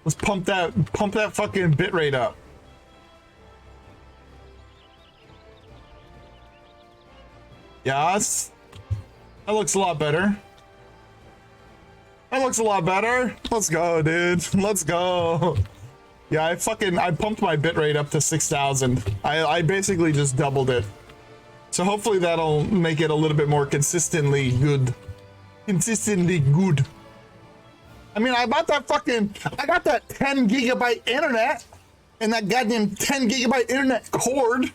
Let's pump that fucking bit rate up. Yes. That looks a lot better. That looks a lot better. Let's go, dude. Let's go. Yeah, I pumped my bit rate up to 6,000. I basically just doubled it. So hopefully that'll make it a little bit more consistently good. Consistently good. I mean, I got that 10 gigabyte internet and that goddamn 10 gigabyte internet cord.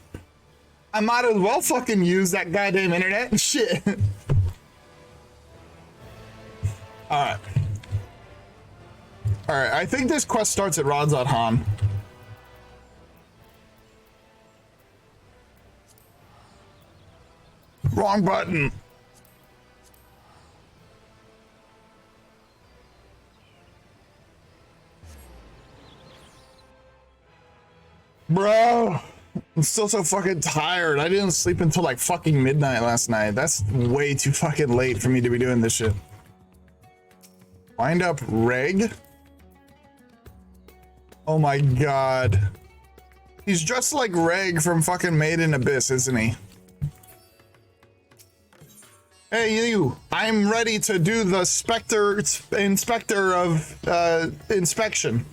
I might as well fucking use that goddamn internet. Shit. All right, I think this quest starts at Rodzot Han. Wrong button. Bro, I'm still so fucking tired. I didn't sleep until like fucking midnight last night. That's way too fucking late for me to be doing this shit. Wind up Reg. Oh my god. He's dressed like Reg from fucking Made in Abyss, isn't he? Hey you, I'm ready to do the inspector of inspection.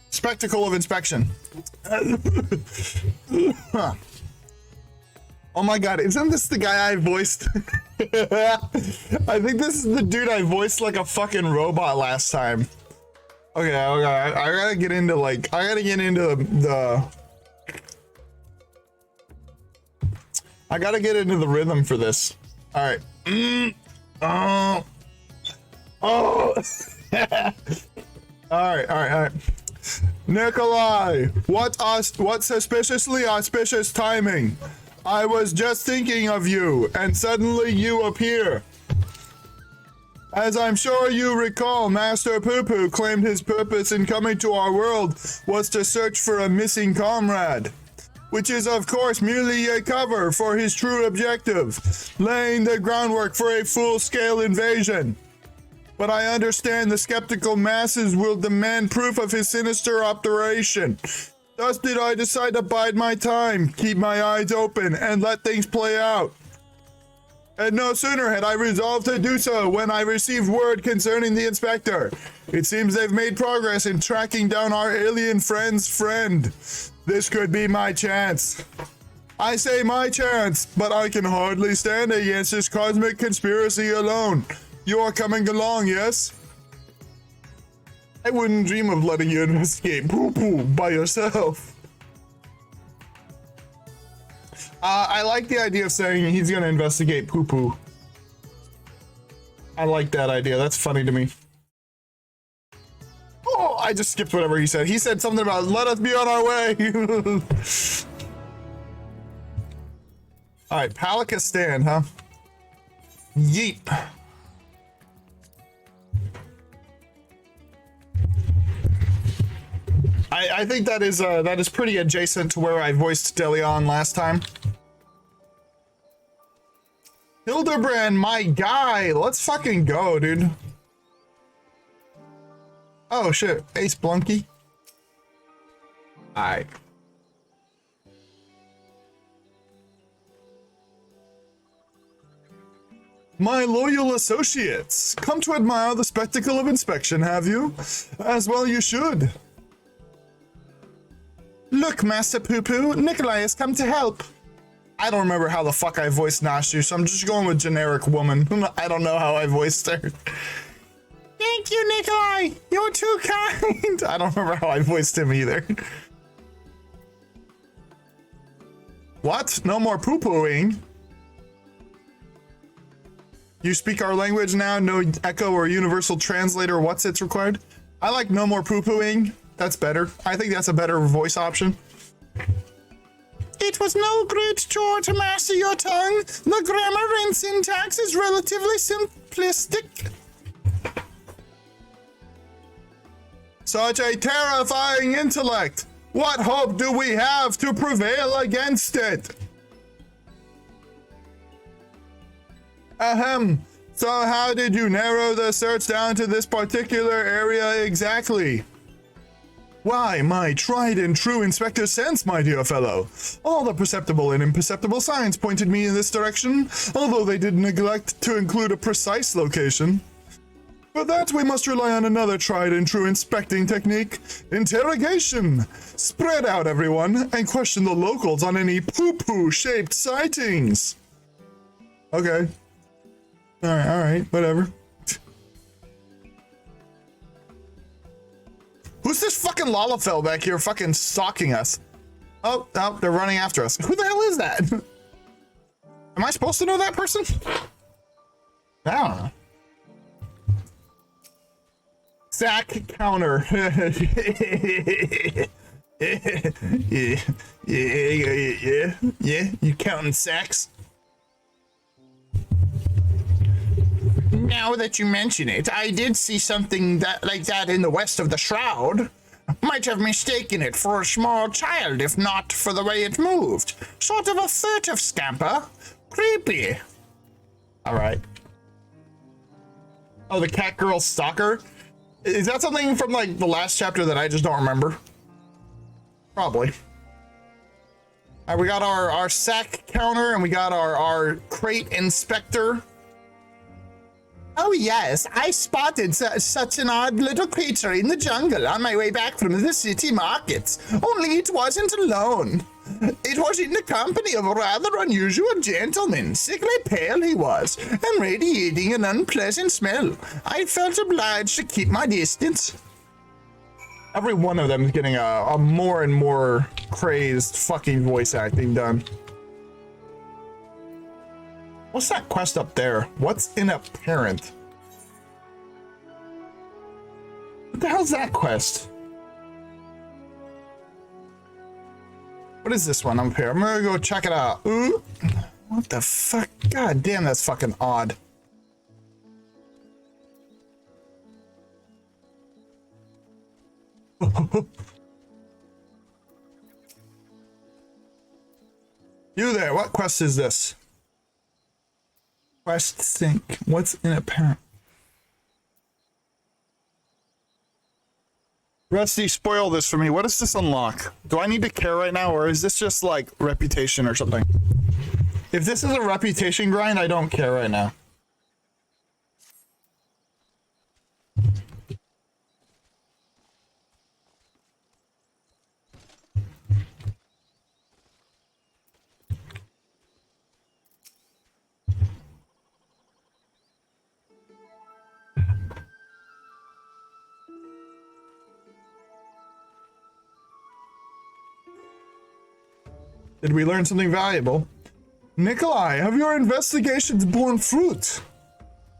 Spectacle of inspection. Huh. Oh my god, isn't this the guy I voiced? I think this is the dude I voiced like a fucking robot last time. Okay, I gotta get into the rhythm for this. All right. Oh. All right. Nikolai, what suspiciously auspicious timing. I was just thinking of you, and suddenly you appear. As I'm sure you recall, Master Poo-Poo claimed his purpose in coming to our world was to search for a missing comrade, which is of course merely a cover for his true objective, laying the groundwork for a full-scale invasion. But I understand the skeptical masses will demand proof of his sinister operation. Thus did I decide to bide my time, keep my eyes open, and let things play out. And no sooner had I resolved to do so when I received word concerning the inspector. It seems they've made progress in tracking down our alien friend's friend. This could be my chance. I say my chance, but I can hardly stand against this cosmic conspiracy alone. You are coming along, yes? I wouldn't dream of letting you investigate poo-poo by yourself. I like the idea of saying he's gonna investigate poo-poo. I like that idea. That's funny to me. Oh, I just skipped whatever he said. He said something about let us be on our way. All right, Palakistan, huh? Yeet. I think that is pretty adjacent to where I voiced Delion last time. Hildibrand, my guy, let's fucking go, dude. Oh shit, Ace Blunky. Alright. My loyal associates, come to admire the spectacle of inspection, have you? As well you should. Look, Master Poo-Poo, Nikolai has come to help. I don't remember how the fuck I voiced Nashu, so I'm just going with generic woman. I don't know how I voiced her. Thank you, Nikolai. You're too kind. I don't remember how I voiced him either. What? No more poo-pooing? You speak our language now? No echo or universal translator? What's it's required? I like no more poo-pooing. That's better. I think that's a better voice option. It was no great chore to master your tongue. The grammar and syntax is relatively simplistic. Such a terrifying intellect. What hope do we have to prevail against it? Ahem. So how did you narrow the search down to this particular area exactly? Why, my tried and true inspector sense, my dear fellow. All the perceptible and imperceptible signs pointed me in this direction, although they did neglect to include a precise location. For that, we must rely on another tried and true inspecting technique, interrogation. Spread out, everyone, and question the locals on any poo-poo shaped sightings. Okay. Alright, whatever. Who's this fucking Lalafell back here fucking stalking us? Oh, they're running after us. Who the hell is that? Am I supposed to know that person? I don't know. Sack counter. Yeah, you counting sacks? Now that you mention it, I did see something like that in the west of the shroud. Might have mistaken it for a small child, if not for the way it moved. Sort of a furtive scamper. Creepy. All right. Oh, the cat girl stalker? Is that something from like the last chapter that I just don't remember? Probably. All right, we got our sack counter and we got our crate inspector. Oh yes, I spotted such an odd little creature in the jungle on my way back from the city markets. Only it wasn't alone. It was in the company of a rather unusual gentleman. Sickly pale he was, and radiating an unpleasant smell. I felt obliged to keep my distance. Every one of them is getting a more and more crazed fucking voice acting done. What's that quest up there? What's in a parent? What the hell's that quest? What is this one up here? I'm gonna go check it out. Ooh. What the fuck? God damn, that's fucking odd. You there, what quest is this? Quest sync. What's in a parent? Rusty, spoil this for me. What does this unlock? Do I need to care right now, or is this just like reputation or something? If this is a reputation grind, I don't care right now. Did we learn something valuable? Nikolai, have your investigations borne fruit?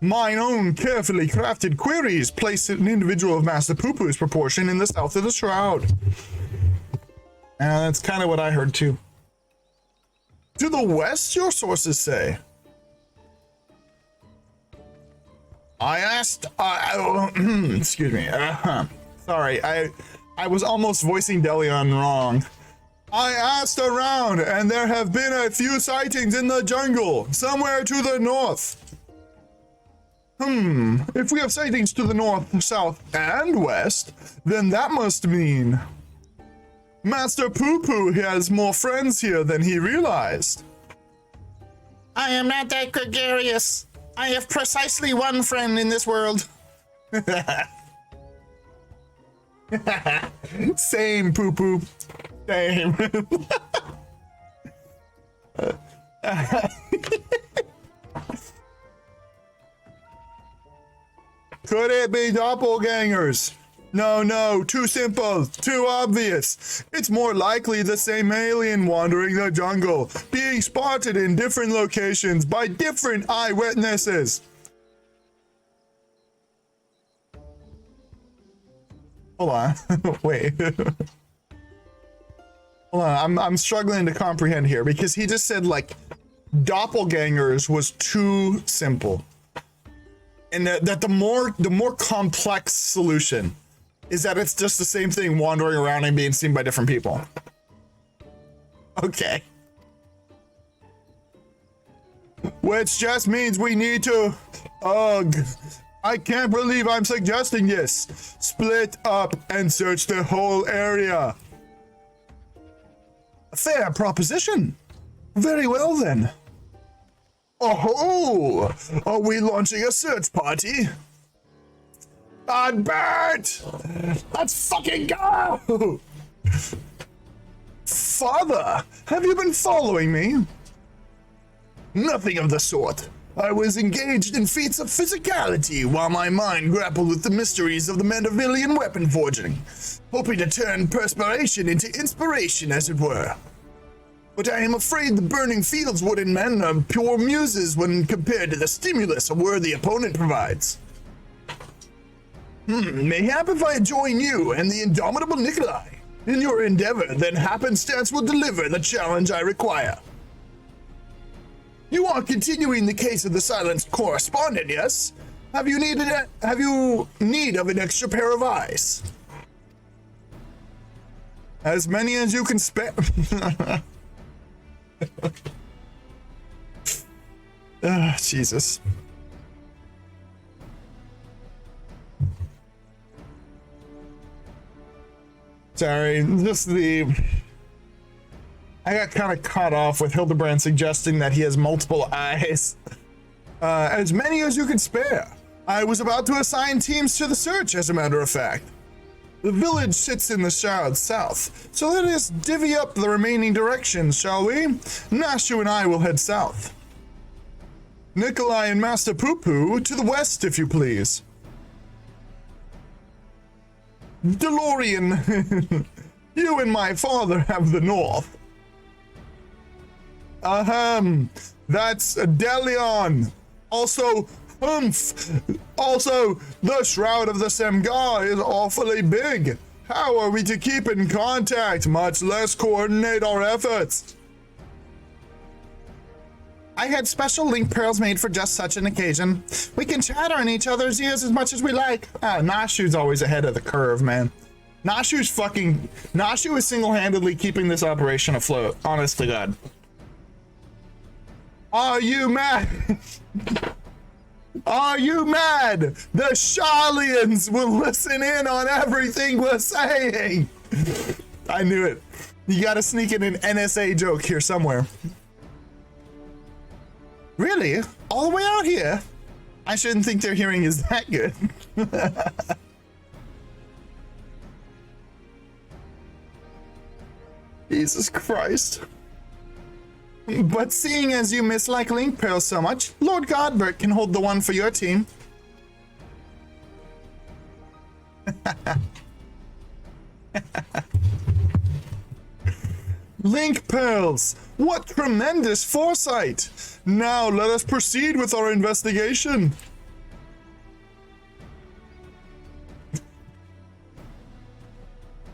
Mine own carefully crafted queries place an individual of Master Poo-Poo's proportion in the south of the shroud. That's kind of what I heard too. To the west, your sources say. I asked, excuse me, sorry, I was almost voicing Delion wrong. I asked around, and there have been a few sightings in the jungle, somewhere to the north. If we have sightings to the north, south, and west, then that must mean Master Poo-Poo has more friends here than he realized. I am not that gregarious. I have precisely one friend in this world. Same, Poo-Poo. Same. Could it be doppelgangers? No, too simple, too obvious. It's more likely the same alien wandering the jungle, being spotted in different locations by different eyewitnesses. Hold on, wait. Hold on, I'm struggling to comprehend here because he just said like doppelgangers was too simple. And that the more complex solution is that it's just the same thing wandering around and being seen by different people. Okay. Which just means we need to I can't believe I'm suggesting this. Split up and search the whole area. A fair proposition. Very well then. Oh, are we launching a search party? Bert! Let's fucking go! Father, have you been following me? Nothing of the sort. I was engaged in feats of physicality while my mind grappled with the mysteries of the Mandavillian weapon forging, hoping to turn perspiration into inspiration, as it were. But I am afraid the burning fields wooden men are pure muses when compared to the stimulus a worthy opponent provides. Mayhap if I join you and the indomitable Nikolai in your endeavor, then happenstance will deliver the challenge I require. You are continuing the case of the silenced correspondent, yes? Have you need of an extra pair of eyes? As many as you can spare. Jesus. Sorry, I got kind of caught off with Hildibrand suggesting that he has multiple eyes. As many as you can spare. I was about to assign teams to the search, as a matter of fact. The village sits in the shroud south, so let us divvy up the remaining directions, shall we? Nashu and I will head south. Nikolai and Master Poo-Poo to the west, if you please. DeLorean, you and my father have the north. That's Delion. Also, Humph. Also, the Shroud of the Semgar is awfully big. How are we to keep in contact, much less coordinate our efforts? I had special link pearls made for just such an occasion. We can chatter in each other's ears as much as we like. Nashu's always ahead of the curve, man. Nashu is single-handedly keeping this operation afloat, honest to God. Are you mad? Are you mad? The Charlians will listen in on everything we're saying. I knew it. You gotta sneak in an NSA joke here somewhere. Really? All the way out here? I shouldn't think their hearing is that good. Jesus Christ. But seeing as you mislike link pearls so much, Lord Godbert can hold the one for your team. Link pearls! What tremendous foresight! Now let us proceed with our investigation.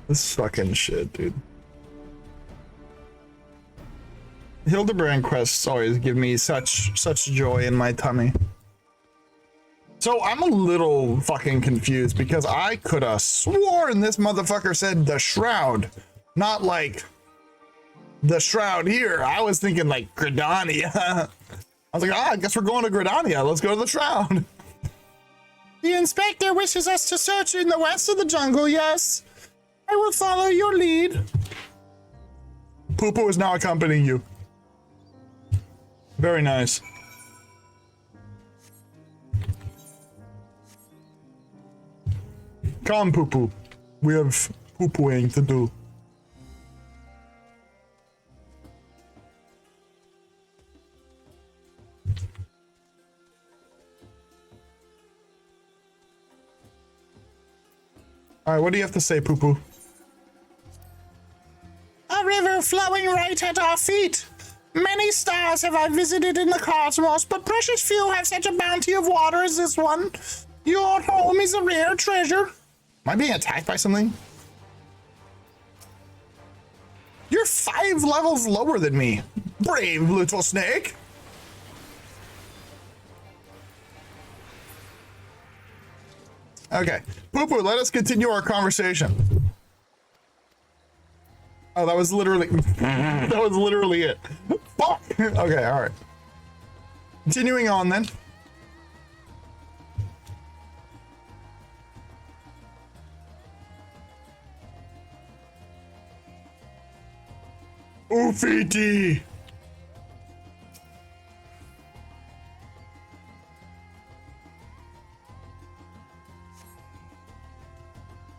This fucking shit, dude. Hildibrand quests always give me such joy in my tummy. So I'm a little fucking confused because I could have sworn this motherfucker said the Shroud, not like the Shroud here. I was thinking like Gridania. I was like, I guess we're going to Gridania. Let's go to the Shroud. The inspector wishes us to search in the west of the jungle, yes. I will follow your lead. Poo-Poo is now accompanying you. Very nice. Come, Poo-Poo. We have poo-pooing to do. Alright, what do you have to say, Poo-Poo? A river flowing right at our feet. Many stars have I visited in the cosmos, but precious few have such a bounty of water as this one. Your home is a rare treasure. Am I being attacked by something? You're 5 levels lower than me, brave little snake. Okay, Poo-Poo, let us continue our conversation. Oh, that was literally it. Fuck! Okay, alright. Continuing on then. Graffiti.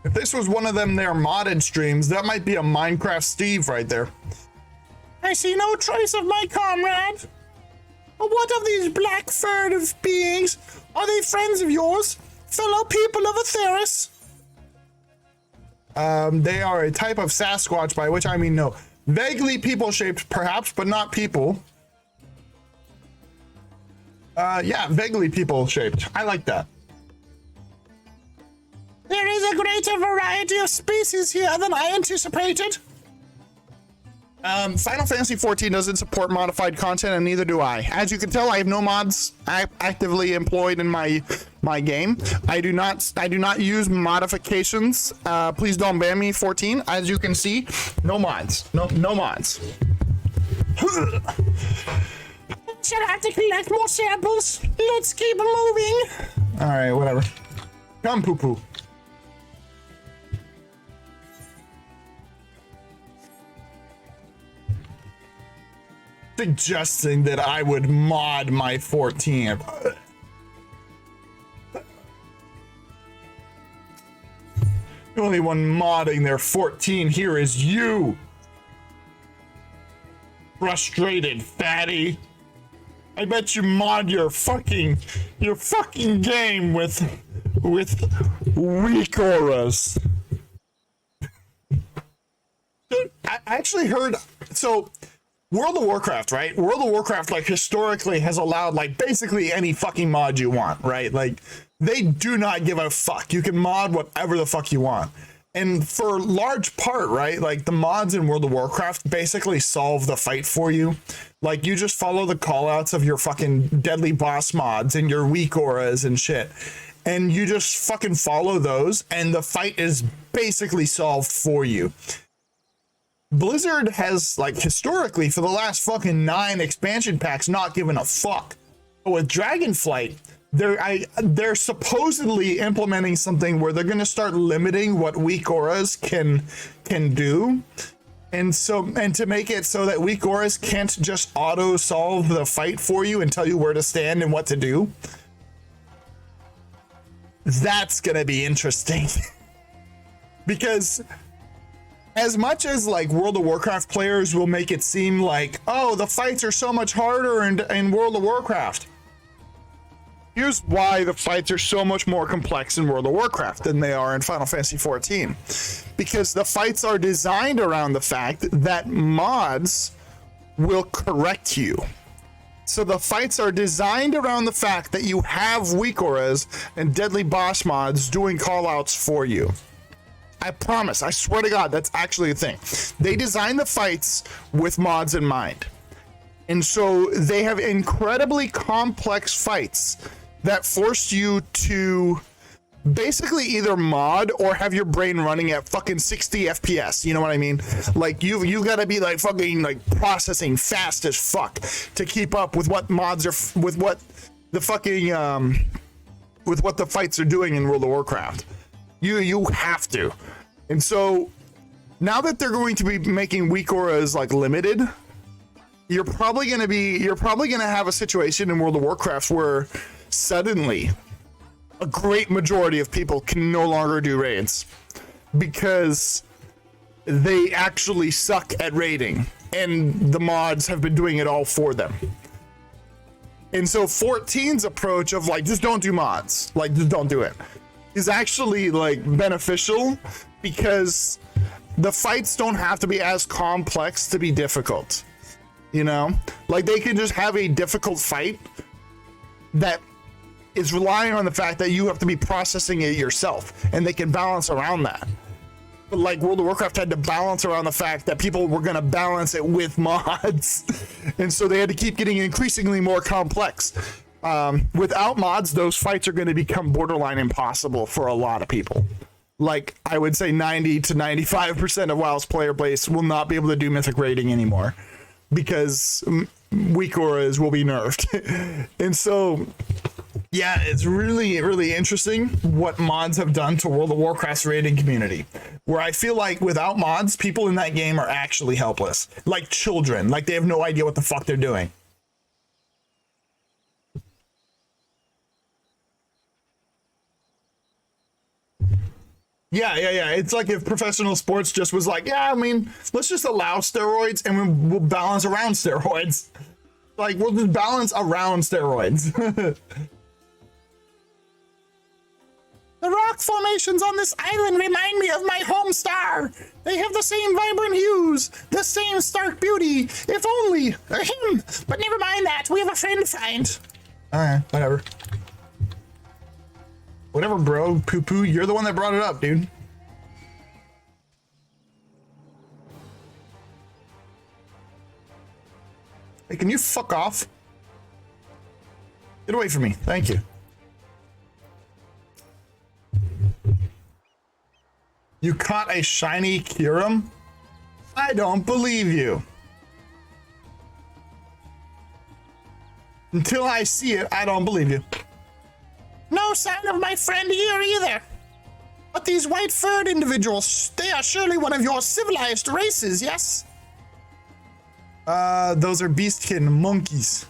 If this was one of them their modded streams, that might be a Minecraft Steve right there. I see no trace of my comrade. What of these black furtive beings? Are they friends of yours? Fellow people of Atheris? They are a type of Sasquatch, by which I mean no. Vaguely people-shaped, perhaps, but not people. Yeah, vaguely people-shaped. I like that. There is a greater variety of species here than I anticipated. Final Fantasy XIV doesn't support modified content, and neither do I. As you can tell, I have no mods actively employed in my game. I do not use modifications. Please don't ban me, 14. As you can see, no mods. No mods. Shall have to collect more samples. Let's keep moving. All right, whatever. Come, poo-poo. Suggesting that I would mod my 14. The only one modding their 14 here is you. Frustrated fatty. I bet you mod your fucking game with weak auras. Dude, I actually heard, so World of Warcraft, right? World of Warcraft, like, historically has allowed, like, basically any fucking mod you want, right? Like, they do not give a fuck. You can mod whatever the fuck you want. And for large part, right, like, the mods in World of Warcraft basically solve the fight for you. Like, you just follow the callouts of your fucking deadly boss mods and your weak auras and shit. And you just fucking follow those, and the fight is basically solved for you. Blizzard has, like, historically, for the last fucking 9 expansion packs, not given a fuck. But with Dragonflight, they're supposedly implementing something where they're going to start limiting what weak auras can do. And to make it so that weak auras can't just auto solve the fight for you and tell you where to stand and what to do. That's going to be interesting. Because as much as, like, World of Warcraft players will make it seem like, oh, the fights are so much harder in World of Warcraft. Here's why the fights are so much more complex in World of Warcraft than they are in Final Fantasy XIV. Because the fights are designed around the fact that mods will correct you. So the fights are designed around the fact that you have weak auras and deadly boss mods doing callouts for you. I promise, I swear to God, that's actually a thing. They design the fights with mods in mind. And so they have incredibly complex fights that force you to basically either mod or have your brain running at fucking 60 FPS. You know what I mean? Like, you gotta be, like, fucking, like, processing fast as fuck to keep up with what mods are, with what the fucking, with what the fights are doing in World of Warcraft. You have to. And so now that they're going to be making weak auras, like, limited, you're probably going to have a situation in World of Warcraft where suddenly a great majority of people can no longer do raids because they actually suck at raiding and the mods have been doing it all for them. And so 14's approach of, like, just don't do mods, like, just don't do it, is actually, like, beneficial because the fights don't have to be as complex to be difficult. You know, like, they can just have a difficult fight that is relying on the fact that you have to be processing it yourself, and they can balance around that. But, like, World of Warcraft had to balance around the fact that people were going to balance it with mods, and so they had to keep getting increasingly more complex. Without mods, those fights are going to become borderline impossible for a lot of people. Like, I would say 90 to 95% of WoW's player base will not be able to do mythic raiding anymore because weak auras will be nerfed. And so, Yeah, it's really, really interesting what mods have done to World of Warcraft's raiding community. Where I feel like without mods, people in that game are actually helpless. Like children. Like they have no idea what the fuck they're doing. Yeah. It's like if professional sports just was like, yeah, I mean, let's just allow steroids and we'll balance around steroids. Like, we'll just balance around steroids. The rock formations on this island remind me of my home star. They have the same vibrant hues, the same stark beauty. If only, or him. But never mind that, we have a friend to find. Alright, whatever. Whatever, bro. Poo-poo, you're the one that brought it up, dude. Hey, can you fuck off? Get away from me. Thank you. You caught a shiny Kyurem? I don't believe you. Until I see it, I don't believe you. No sign of my friend here either. But these white-furred individuals, they are surely one of your civilized races, yes? Those are beastkin monkeys.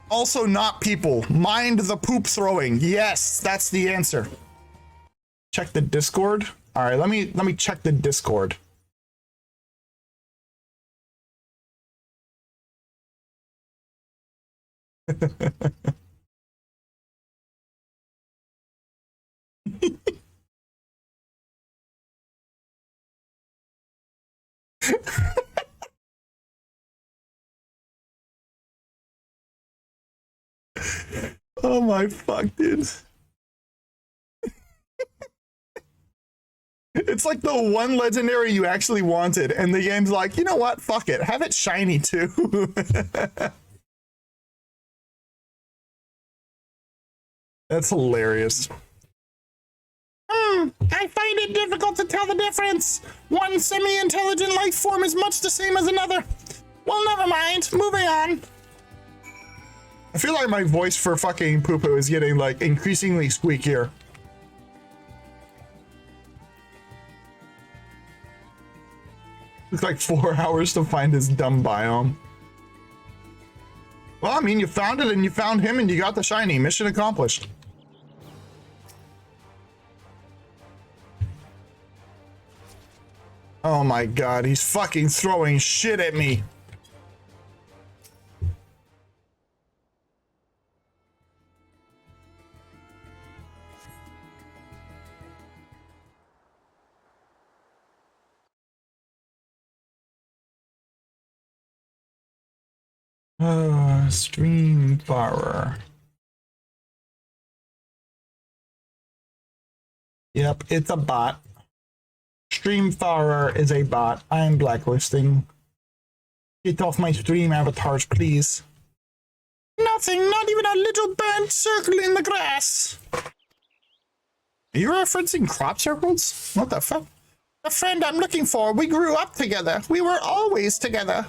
Also not people. Mind the poop throwing. Yes, that's the answer. Check the Discord. All right, let me check the Discord. Oh my fuck, dude. It's like the one legendary you actually wanted, and the game's like, you know what? Fuck it. Have it shiny too. That's hilarious. I find it difficult to tell the difference. One semi-intelligent life form is much the same as another. Well, never mind. Moving on. I feel like my voice for fucking poo-poo is getting like increasingly squeakier. Took like 4 hours to find his dumb biome. Well, I mean, you found it and you found him and you got the shiny. Mission accomplished. Oh my god, he's fucking throwing shit at me. Stream Farer. Yep, it's a bot. Streamfarer is a bot. I am blacklisting. Get off my stream avatars, please. Nothing, not even a little burnt circle in the grass. Are you referencing crop circles? What the fuck? The friend I'm looking for, we grew up together. We were always together.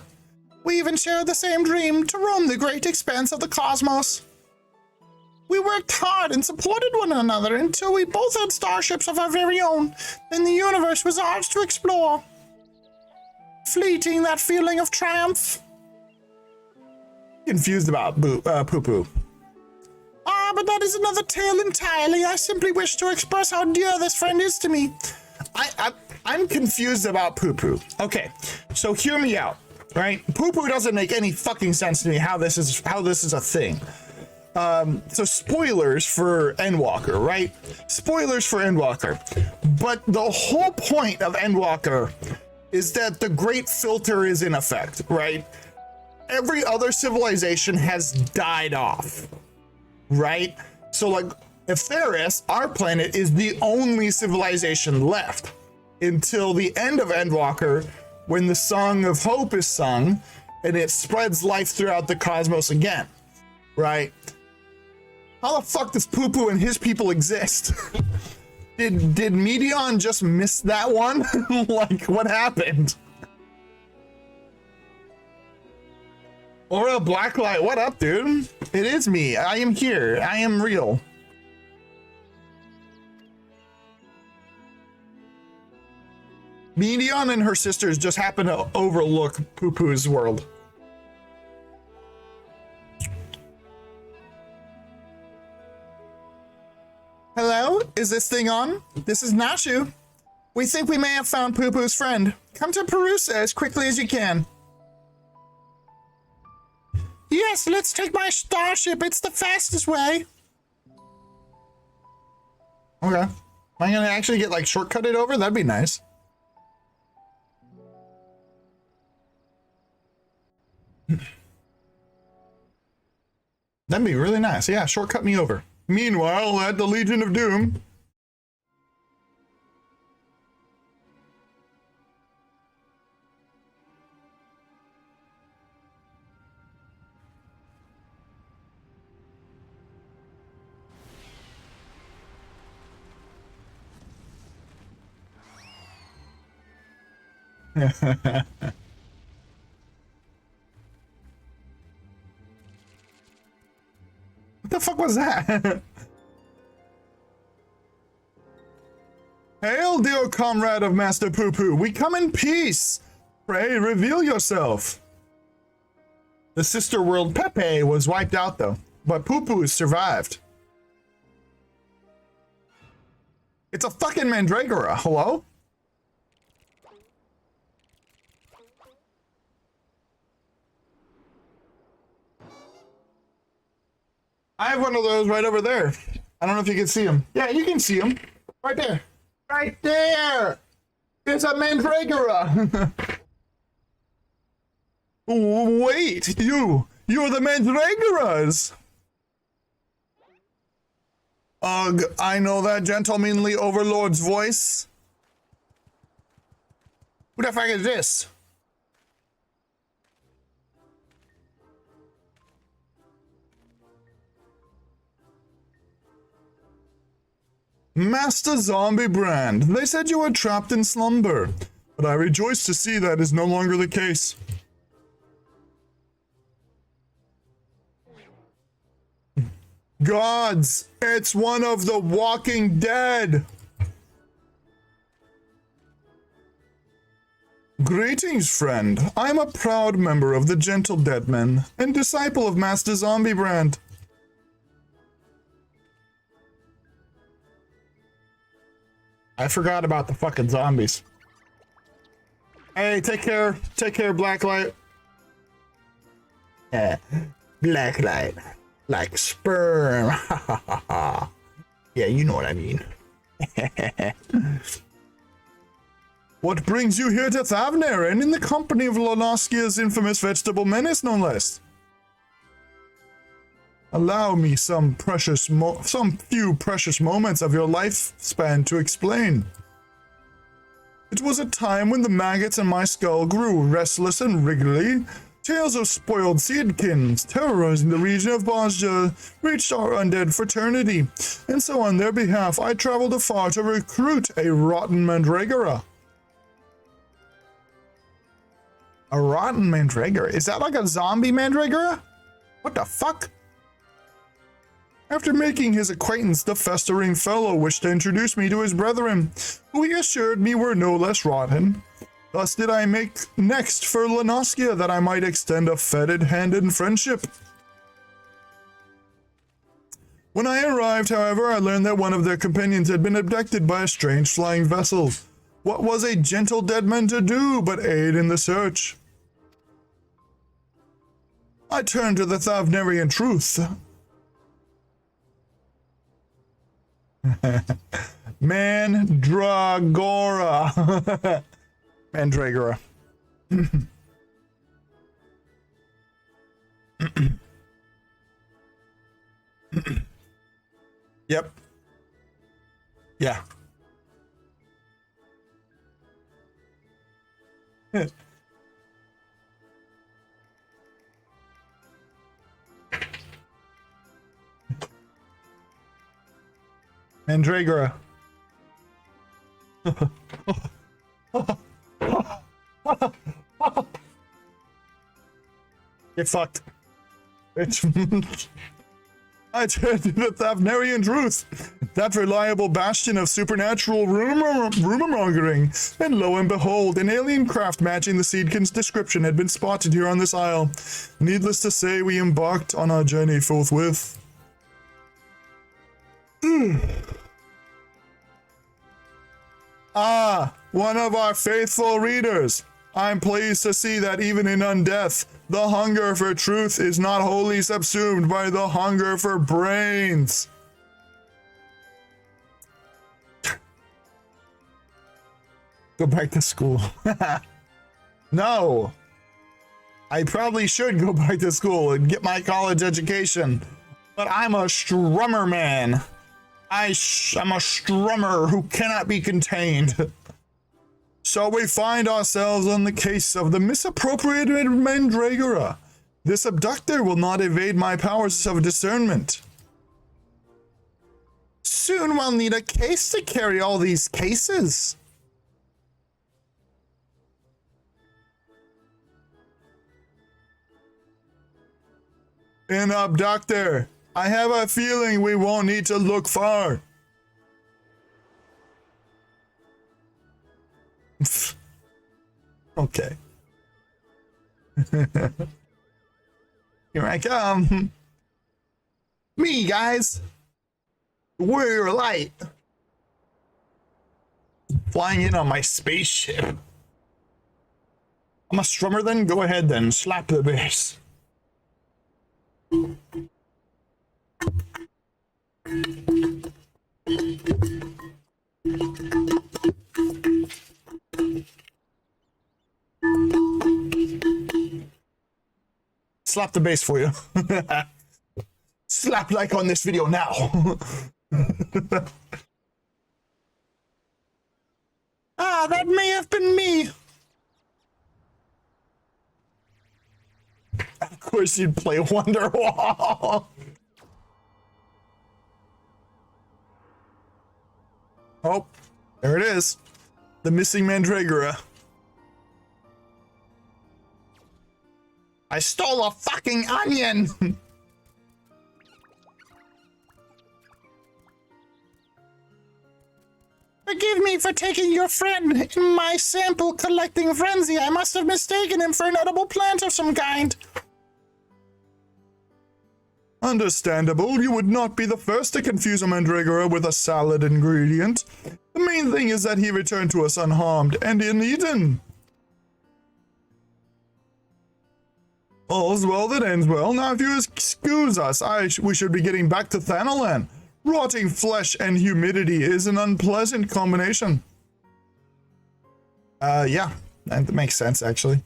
We even shared the same dream to roam the great expanse of the cosmos. We worked hard and supported one another until we both had starships of our very own. Then the universe was ours to explore. Fleeting that feeling of triumph. Confused about poo-poo. But that is another tale entirely. I simply wish to express how dear this friend is to me. I'm confused about poo-poo. Okay, so hear me out, right? Poo-poo doesn't make any fucking sense to me how this is a thing. So spoilers for Endwalker, right? Spoilers for Endwalker. But the whole point of Endwalker is that the Great Filter is in effect, right? Every other civilization has died off, right? So like, Etheris, our planet, is the only civilization left until the end of Endwalker, when the Song of Hope is sung and it spreads life throughout the cosmos again, right? How the fuck does Poo-Poo and his people exist? Did Medion just miss that one? Like, what happened? Aura Blacklight, what up, dude? It is me. I am here. I am real. Medion and her sisters just happen to overlook Poo Poo's world. Hello? Is this thing on? This is Nashu. We think we may have found Poo Poo's friend. Come to Perusa as quickly as you can. Yes, let's take my starship. It's the fastest way. Okay. Am I gonna actually get like shortcutted over? That'd be nice. That'd be really nice. Yeah, shortcut me over. Meanwhile, at the Legion of Doom. What the fuck was that? Hail, dear comrade of Master Poo Poo. We come in peace. Pray, reveal yourself. The sister world Pepe was wiped out though, but Poo Poo survived. It's a fucking Mandragora. Hello? I have one of those right over there. I don't know if you can see him. Yeah, you can see him. Right there. Right there! It's a Mandragora! Wait, you're the Mandragoras! Ugh, I know that gentlemanly overlord's voice. Who the fuck is this? Master Hildibrand, they said you were trapped in slumber, but I rejoice to see that is no longer the case. Gods, it's one of the Walking Dead! Greetings, friend. I am a proud member of the Gentle Deadmen and disciple of Master Hildibrand. I forgot about the fucking zombies. Hey, take care, Blacklight. Yeah, Blacklight. Like sperm. Yeah, you know what I mean. What brings you here to Thavner and in the company of Lonoskia's infamous vegetable menace, no less? Allow me some few precious moments of your lifespan to explain. It was a time when the maggots in my skull grew restless and wriggly. Tales of spoiled seedkins terrorizing the region of Bosja reached our undead fraternity, and so on their behalf I traveled afar to recruit a rotten Mandragora. A rotten Mandragora? Is that like a zombie Mandragora? What the fuck? After making his acquaintance, the festering fellow wished to introduce me to his brethren, who he assured me were no less rotten. Thus did I make next for Lonoskia that I might extend a fetid hand in friendship. When I arrived, however, I learned that one of their companions had been abducted by a strange flying vessel. What was a gentle deadman to do but aid in the search? I turned to the Thavnerian truth. Mandragora. Mandragora. Yep. Yeah. Mandragora. Get fucked. I turned to the Thavnarian truth, that reliable bastion of supernatural rumor-mongering, and lo and behold, an alien craft matching the Seedkin's description had been spotted here on this isle. Needless to say, we embarked on our journey forthwith. Ah, one of our faithful readers. I'm pleased to see that even in undeath, the hunger for truth is not wholly subsumed by the hunger for brains. Go back to school. No. I probably should go back to school and get my college education. But I'm a strummer man. I'm a strummer who cannot be contained. So we find ourselves on the case of the misappropriated Mandragora. This abductor will not evade my powers of discernment. Soon we'll need a case to carry all these cases. An abductor. I have a feeling we won't need to look far. Okay. Here I come. Me, guys. Warrior Light. Flying in on my spaceship. I'm a strummer then? Go ahead then. Slap the bass. Slap the bass for you. Slap like on this video now. Ah, that may have been me. Of course you'd play Wonderwall. Oh, there it is. The missing Mandragora. I stole a fucking onion! Forgive me for taking your friend. In my sample collecting frenzy, I must have mistaken him for an edible plant of some kind. Understandable. You would not be the first to confuse a Mandragora with a salad ingredient. The main thing is that he returned to us unharmed and uneaten. All's well that ends well. Now, if you excuse us, we should be getting back to Thanalan. Rotting flesh and humidity is an unpleasant combination. Yeah, that makes sense, actually.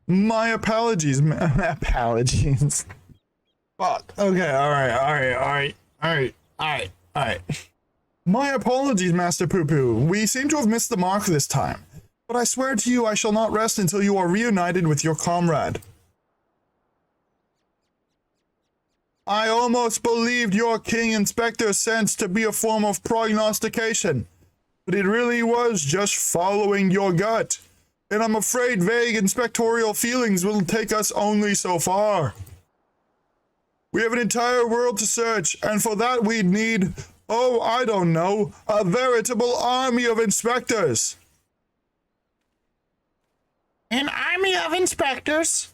My apologies, apologies. Fuck. Okay, alright. My apologies, Master Poo Poo. We seem to have missed the mark this time. But I swear to you, I shall not rest until you are reunited with your comrade. I almost believed your King Inspector's sense to be a form of prognostication. But it really was just following your gut. And I'm afraid vague inspectorial feelings will take us only so far. We have an entire world to search, and for that we'd need, oh, I don't know, a veritable army of inspectors. An army of inspectors?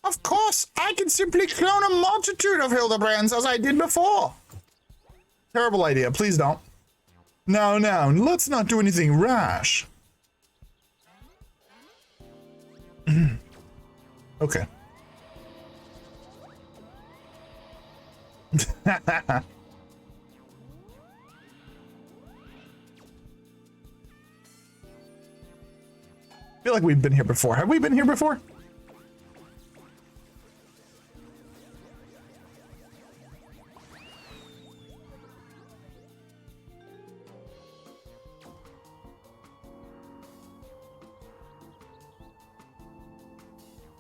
Of course, I can simply clone a multitude of Hildibrands as I did before. Terrible idea, please don't. Now, let's not do anything rash. Okay. I feel like we've been here before. Have we been here before?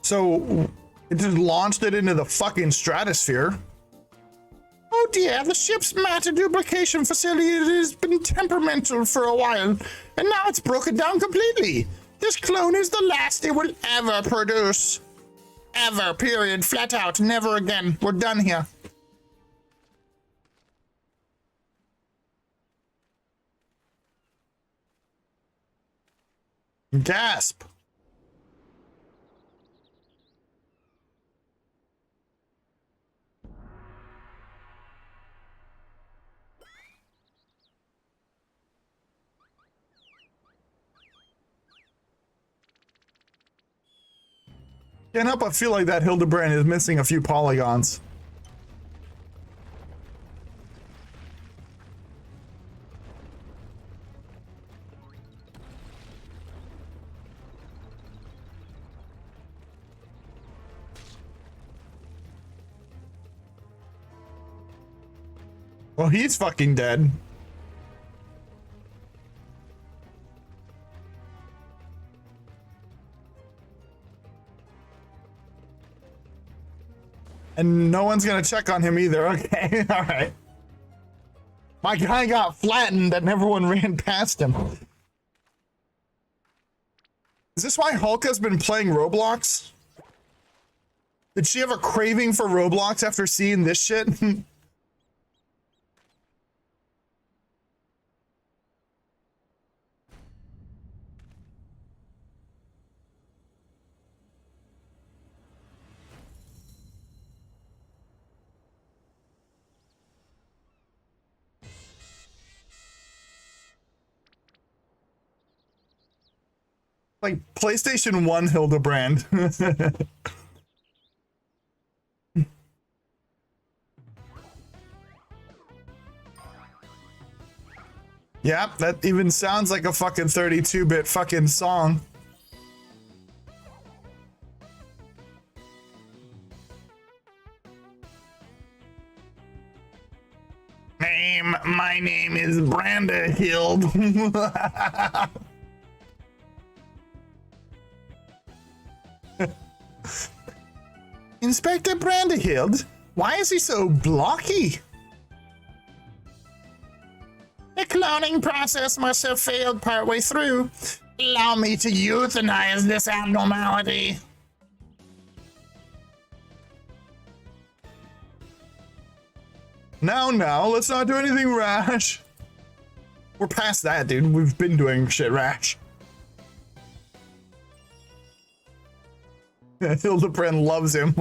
So it just launched it into the fucking stratosphere. Oh dear, the ship's matter duplication facility has been temperamental for a while, and now it's broken down completely. This clone is the last it will ever produce. Ever, period. Flat out, never again. We're done here. Gasp. Can't help but feel like that Hildibrand is missing a few polygons. Well, he's fucking dead. And no one's gonna check on him either. Okay, all right. My guy got flattened and everyone ran past him. Is this why Hulk has been playing Roblox? Did she have a craving for Roblox after seeing this shit? Like PlayStation 1 Hildibrand. Yeah, that even sounds like a fucking 32-bit fucking song. My name is Brandahild. Inspector Brandahild? Why is he so blocky? The cloning process must have failed partway through. Allow me to euthanize this abnormality. Now, let's not do anything rash. We're past that, dude. We've been doing shit rash. Hildibrand loves him.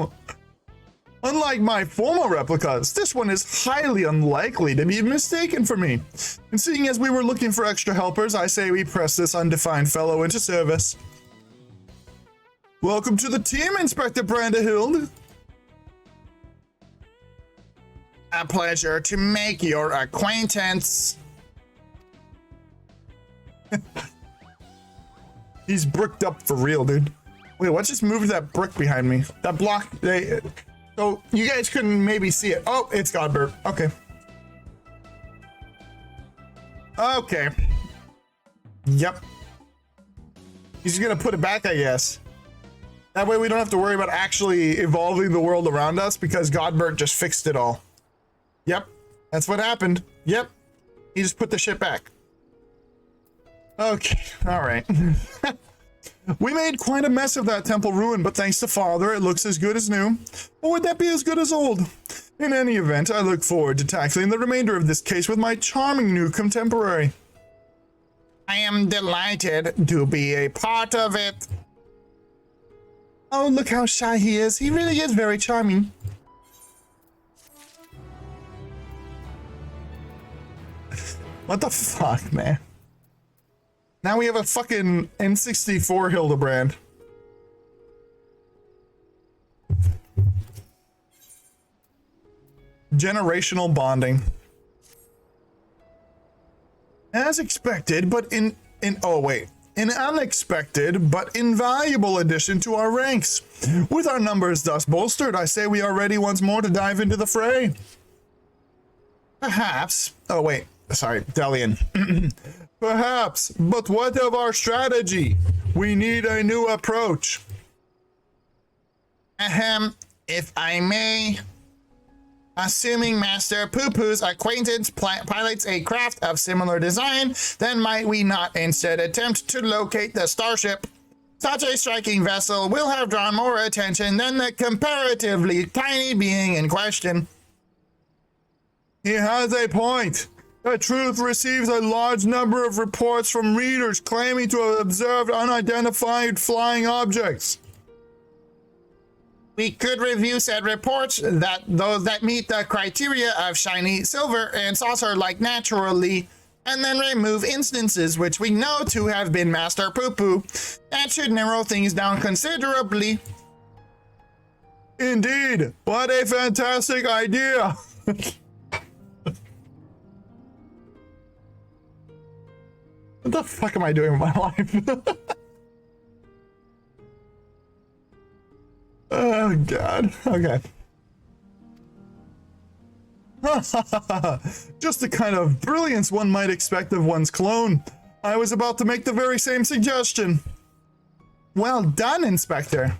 Unlike my former replicas, this one is highly unlikely to be mistaken for me. And seeing as we were looking for extra helpers, I say we press this undefined fellow into service. Welcome to the team, Inspector Brandahild. A pleasure to make your acquaintance. He's bricked up for real, dude. Wait, what just moved that brick behind me? That block, so you guys couldn't maybe see it. Oh, it's Godbert. Okay. Okay. Yep. He's gonna put it back, I guess. That way we don't have to worry about actually evolving the world around us because Godbert just fixed it all. Yep. That's what happened. Yep. He just put the shit back. Okay. All right. We made quite a mess of that temple ruin, but thanks to Father, it looks as good as new. Or would that be as good as old? In any event, I look forward to tackling the remainder of this case with my charming new contemporary. I am delighted to be a part of it. Oh, look how shy he is. He really is very charming. What the fuck, man? Now we have a fucking N64 Hildibrand. Generational bonding. As expected, but an unexpected but invaluable addition to our ranks. With our numbers thus bolstered, I say we are ready once more to dive into the fray. Perhaps. Oh wait, sorry, Delian. Perhaps, but what of our strategy? We need a new approach. Ahem, if I may. Assuming Master Poo-Poo's acquaintance pilots a craft of similar design, then might we not instead attempt to locate the starship? Such a striking vessel will have drawn more attention than the comparatively tiny being in question. He has a point. The Truth receives a large number of reports from readers claiming to have observed unidentified flying objects. We could review said reports, that those that meet the criteria of shiny, silver, and saucer-like naturally, and then remove instances which we know to have been Master Poo-Poo. That should narrow things down considerably. Indeed, what a fantastic idea! What the fuck am I doing with my life? Oh god, okay. Just the kind of brilliance one might expect of one's clone. I was about to make the very same suggestion. Well done, Inspector.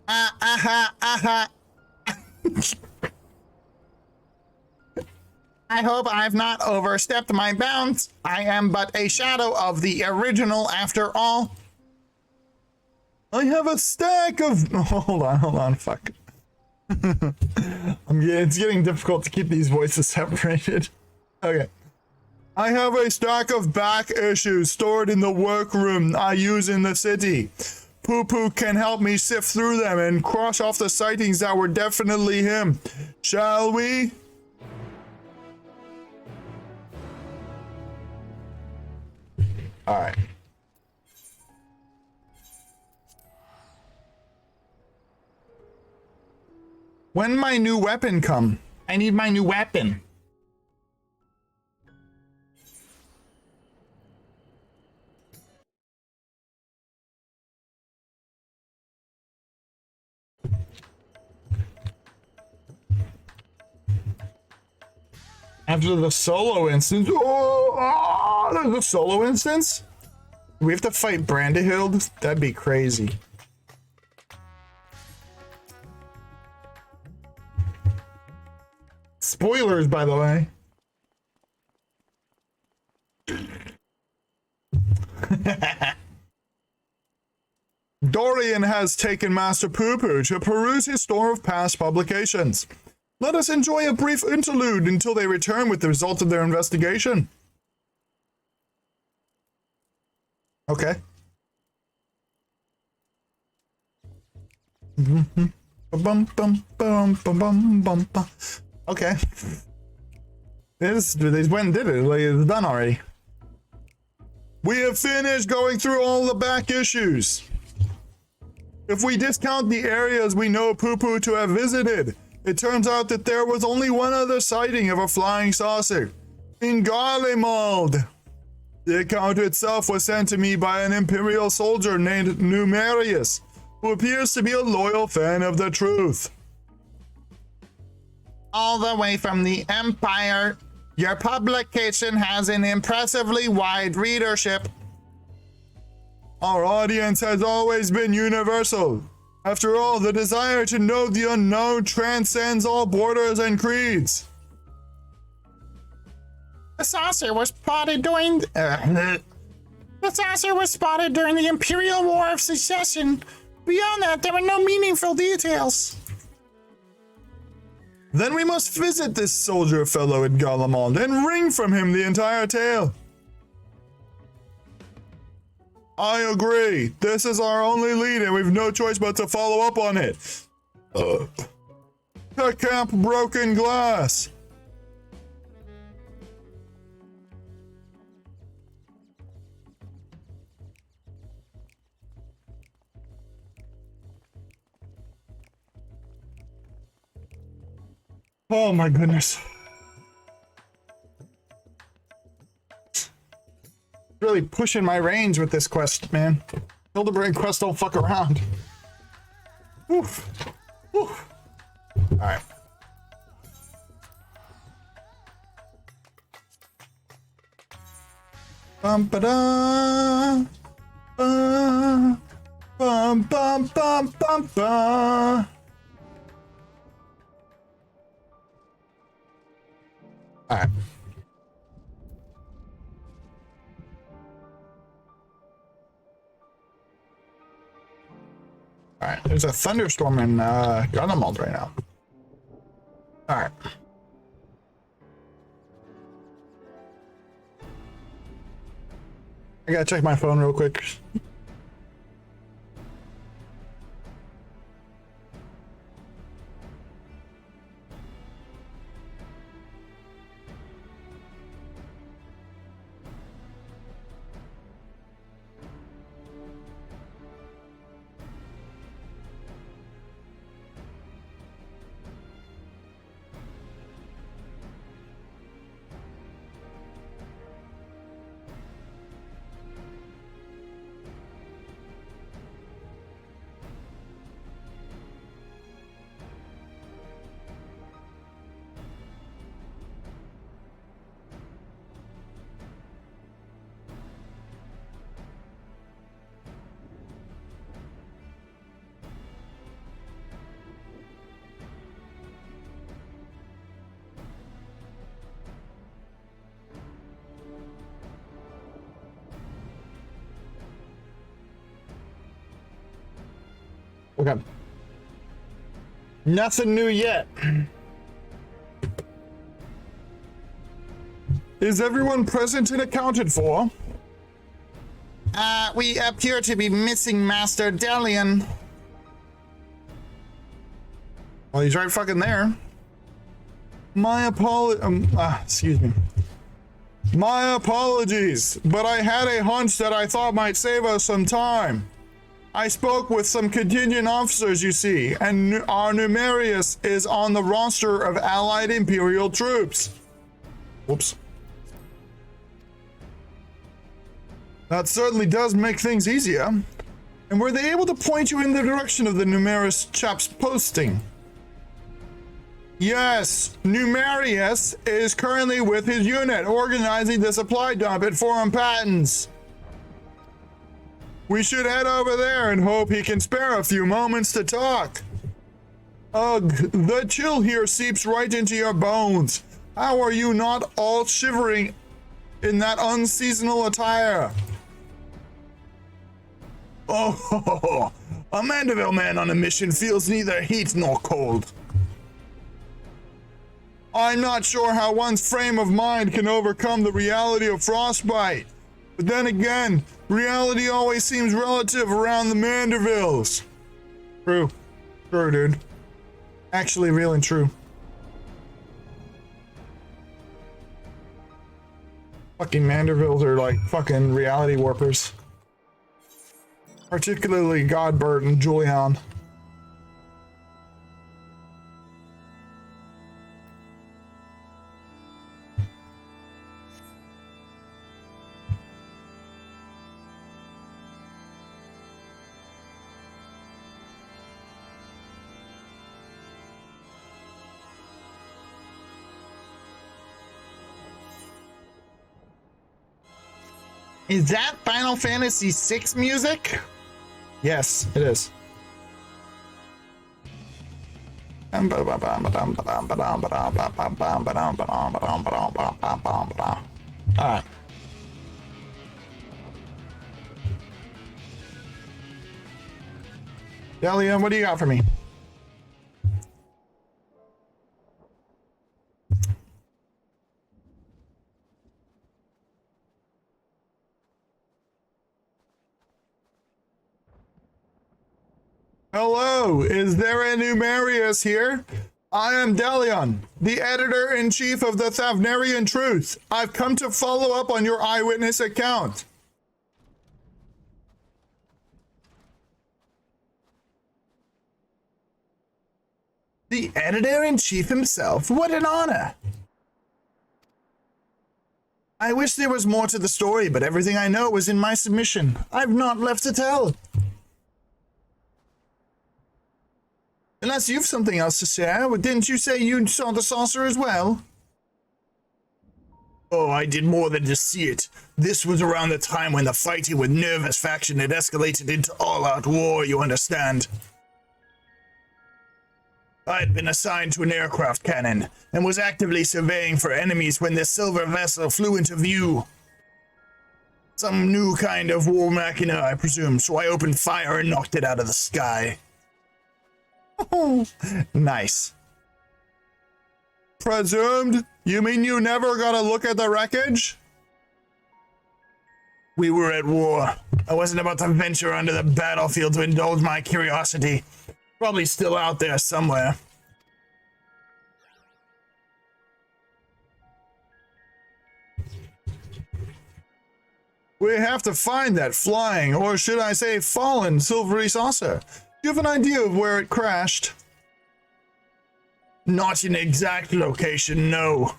I hope I've not overstepped my bounds. I am but a shadow of the original after all. I have a stack of... Oh, hold on, fuck. It's getting difficult to keep these voices separated. Okay. I have a stack of back issues stored in the workroom I use in the city. Poo-Poo can help me sift through them and cross off the sightings that were definitely him. Shall we? Alright. When my new weapon come? I need my new weapon. After the solo instance. Oh, there's a solo instance? We have to fight Brandehild? That'd be crazy. Spoilers, by the way. Dorian has taken Master Poo-Poo to peruse his store of past publications. Let us enjoy a brief interlude until they return with the result of their investigation. Okay. Okay. They went and did it. Like, it's done already. We have finished going through all the back issues. If we discount the areas we know Poo-Poo to have visited, it turns out that there was only one other sighting of a flying saucer. In Garlemald. The account itself was sent to me by an Imperial soldier named Numerius, who appears to be a loyal fan of the Truth. All the way from the Empire, your publication has an impressively wide readership. Our audience has always been universal. After all, the desire to know the unknown transcends all borders and creeds. The saucer was spotted during the Imperial War of Secession. Beyond that, there were no meaningful details. Then we must visit this soldier fellow at Garlemald and wring from him the entire tale. I agree. This is our only lead and we've no choice but to follow up on it. The Camp Broken Glass. Oh my goodness. Really pushing my range with this quest, man. Hildibrand quest don't fuck around. Oof. Oof. Alright. Bum ba da. Ba bum, bum, bum, bum, bum. All right. All right. There's a thunderstorm in Gunnamald right now. All right. I gotta check my phone real quick. Okay. Nothing new yet. Is everyone present and accounted for? We appear to be missing Master Delian. Well, he's right fucking there. Excuse me. My apologies, but I had a hunch that I thought might save us some time. I spoke with some contingent officers, you see, and our Numerius is on the roster of Allied Imperial troops. Whoops. That certainly does make things easier. And were they able to point you in the direction of the Numerius chap's posting? Yes, Numerius is currently with his unit organizing the supply dump at Forum Patents. We should head over there and hope he can spare a few moments to talk. Ugh, the chill here seeps right into your bones. How are you not all shivering in that unseasonal attire? Oh, a Mandeville man on a mission feels neither heat nor cold. I'm not sure how one's frame of mind can overcome the reality of frostbite. But then again, reality always seems relative around the Mandervilles. True. True, dude. Actually, real and true. Fucking Mandervilles are like fucking reality warpers. Particularly Godbert and Julian. Is that Final Fantasy VI music? Yes, it is. Alright. Delia, what do you got for me? Hello, is there a Numerius here? I am Delion, the editor-in-chief of the Thavnerian Truth. I've come to follow up on your eyewitness account. The editor-in-chief himself? What an honor! I wish there was more to the story, but everything I know was in my submission. I've not left to tell. Unless you've something else to share. Didn't you say you saw the saucer as well? Oh, I did more than just see it. This was around the time when the fighting with Nervous faction had escalated into all-out war, you understand. I had been assigned to an aircraft cannon and was actively surveying for enemies when this silver vessel flew into view. Some new kind of war machina, I presume, so I opened fire and knocked it out of the sky. Oh, Nice. presumed? You mean you never got a look at the wreckage? We were at war. I wasn't about to venture onto the battlefield to indulge my curiosity. Probably still out there somewhere. We have to find that flying, or should I say fallen, silvery saucer. Do you have an idea of where it crashed? Not an exact location, no.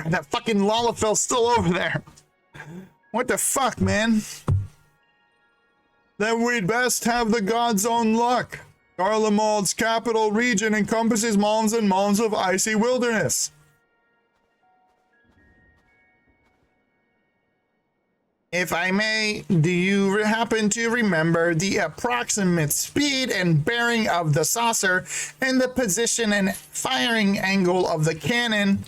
That fucking Lalafell's still over there. What the fuck, man? Then we'd best have the god's own luck. Garlemald's capital region encompasses malms and malms of icy wilderness. If I may, do you happen to remember the approximate speed and bearing of the saucer and the position and firing angle of the cannon?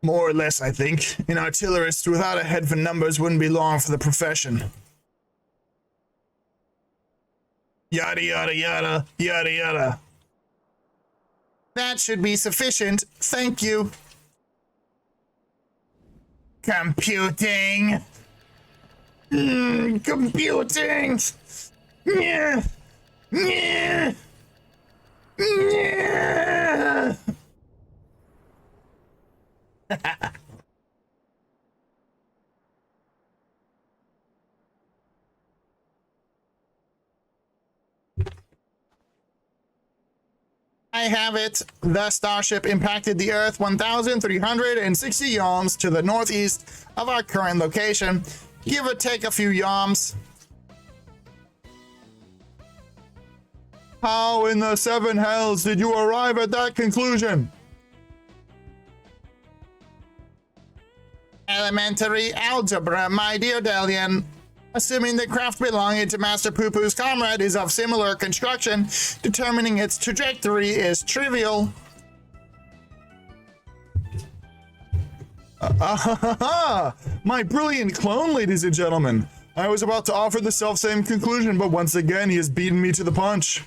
More or less, I think. An artillerist without a head for numbers wouldn't be long for the profession. Yada, yada, yada, yada, yada. That should be sufficient. Thank you. Computing. Computing. Yeah. Yeah. Yeah. I have it. The starship impacted the Earth 1,360 yalms to the northeast of our current location, give or take a few yalms. How in the seven hells did you arrive at that conclusion? Elementary algebra, my dear Delian. Assuming the craft belonging to Master Poo-Poo's comrade is of similar construction, determining its trajectory is trivial. My brilliant clone, ladies and gentlemen. I was about to offer the self-same conclusion, but once again he has beaten me to the punch.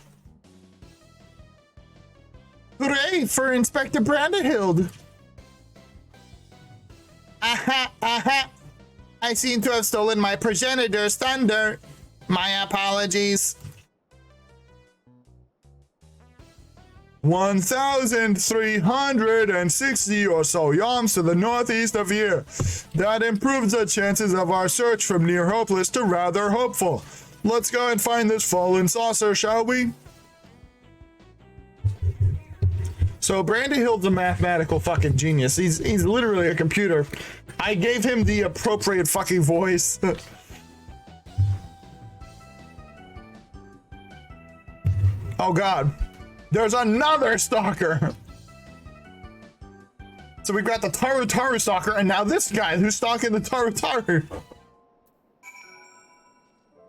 Hooray for Inspector Brandehild! Aha, aha! I seem to have stolen my progenitor's thunder. My apologies. 1,360 or so yalms to the northeast of here. That improves the chances of our search from near hopeless to rather hopeful. Let's go and find this fallen saucer, shall we? So Brandehild's a mathematical fucking genius. He's literally a computer. I gave him the appropriate fucking voice. Oh god. There's another stalker. So we've got the Taru Taru stalker, and now this guy who's stalking the Taru Taru.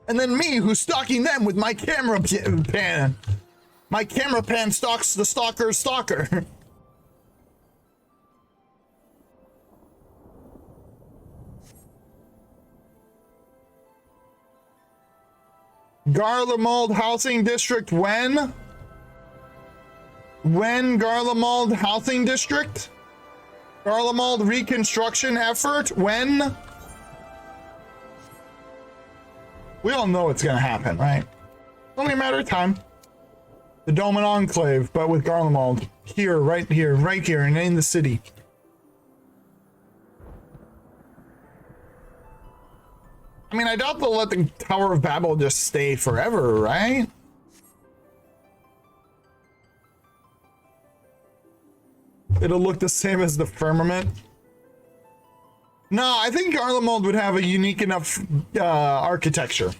And then me who's stalking them with my camera pan. My camera pan stalks the stalker's stalker. Garlemald Housing District when? When Garlemald Housing District? Garlemald reconstruction effort when? We all know it's gonna happen, right? Only a matter of time. The Doman Enclave, but with Garlemald. Here, right here, and in the city. I mean, I doubt they'll let the Tower of Babel just stay forever, right? It'll look the same as the firmament. No, I think Garlemald would have a unique enough architecture.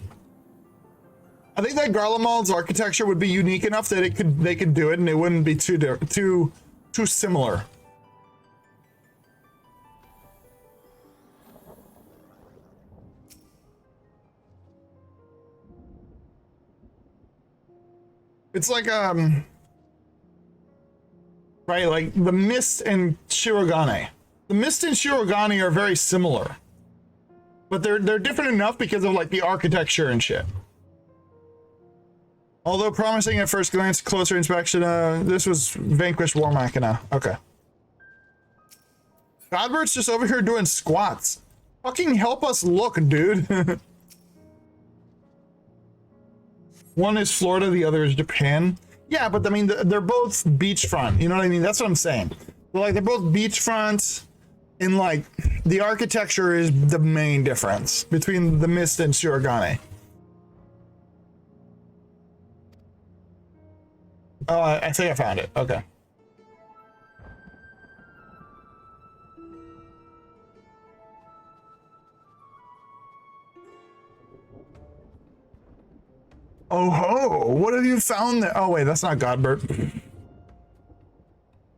I think that Garlemald's architecture would be unique enough that they could do it, and it wouldn't be too too similar. It's like right, like the Mist and Shirogane. The Mist and Shirogane are very similar, but they're different enough because of like the architecture and shit. Although promising at first glance, closer inspection, this was Vanquish War Machina. Okay. Godbert's just over here doing squats. Fucking help us look, dude. One is Florida, the other is Japan. Yeah, but I mean, they're both beachfront. You know what I mean? That's what I'm saying. Like, they're both beachfront, and like, the architecture is the main difference between the Mist and Shirogane. Oh, I think I found it. Okay. Oh ho! What have you found there? Oh wait, that's not Godbert.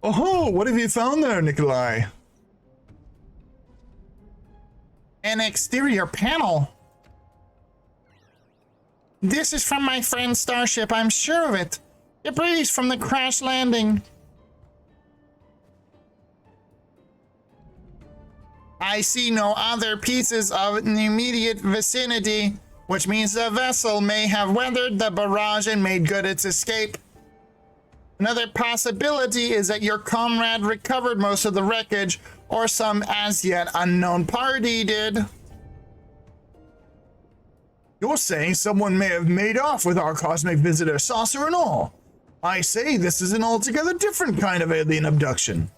Oh ho! What have you found there, Nikolai? An exterior panel. This is from my friend's starship, I'm sure of it. Debris from the crash landing. I see no other pieces of the immediate vicinity, which means the vessel may have weathered the barrage and made good its escape. Another possibility is that your comrade recovered most of the wreckage, or some as yet unknown party did. You're saying someone may have made off with our cosmic visitor, saucer and all. I say this is an altogether different kind of alien abduction.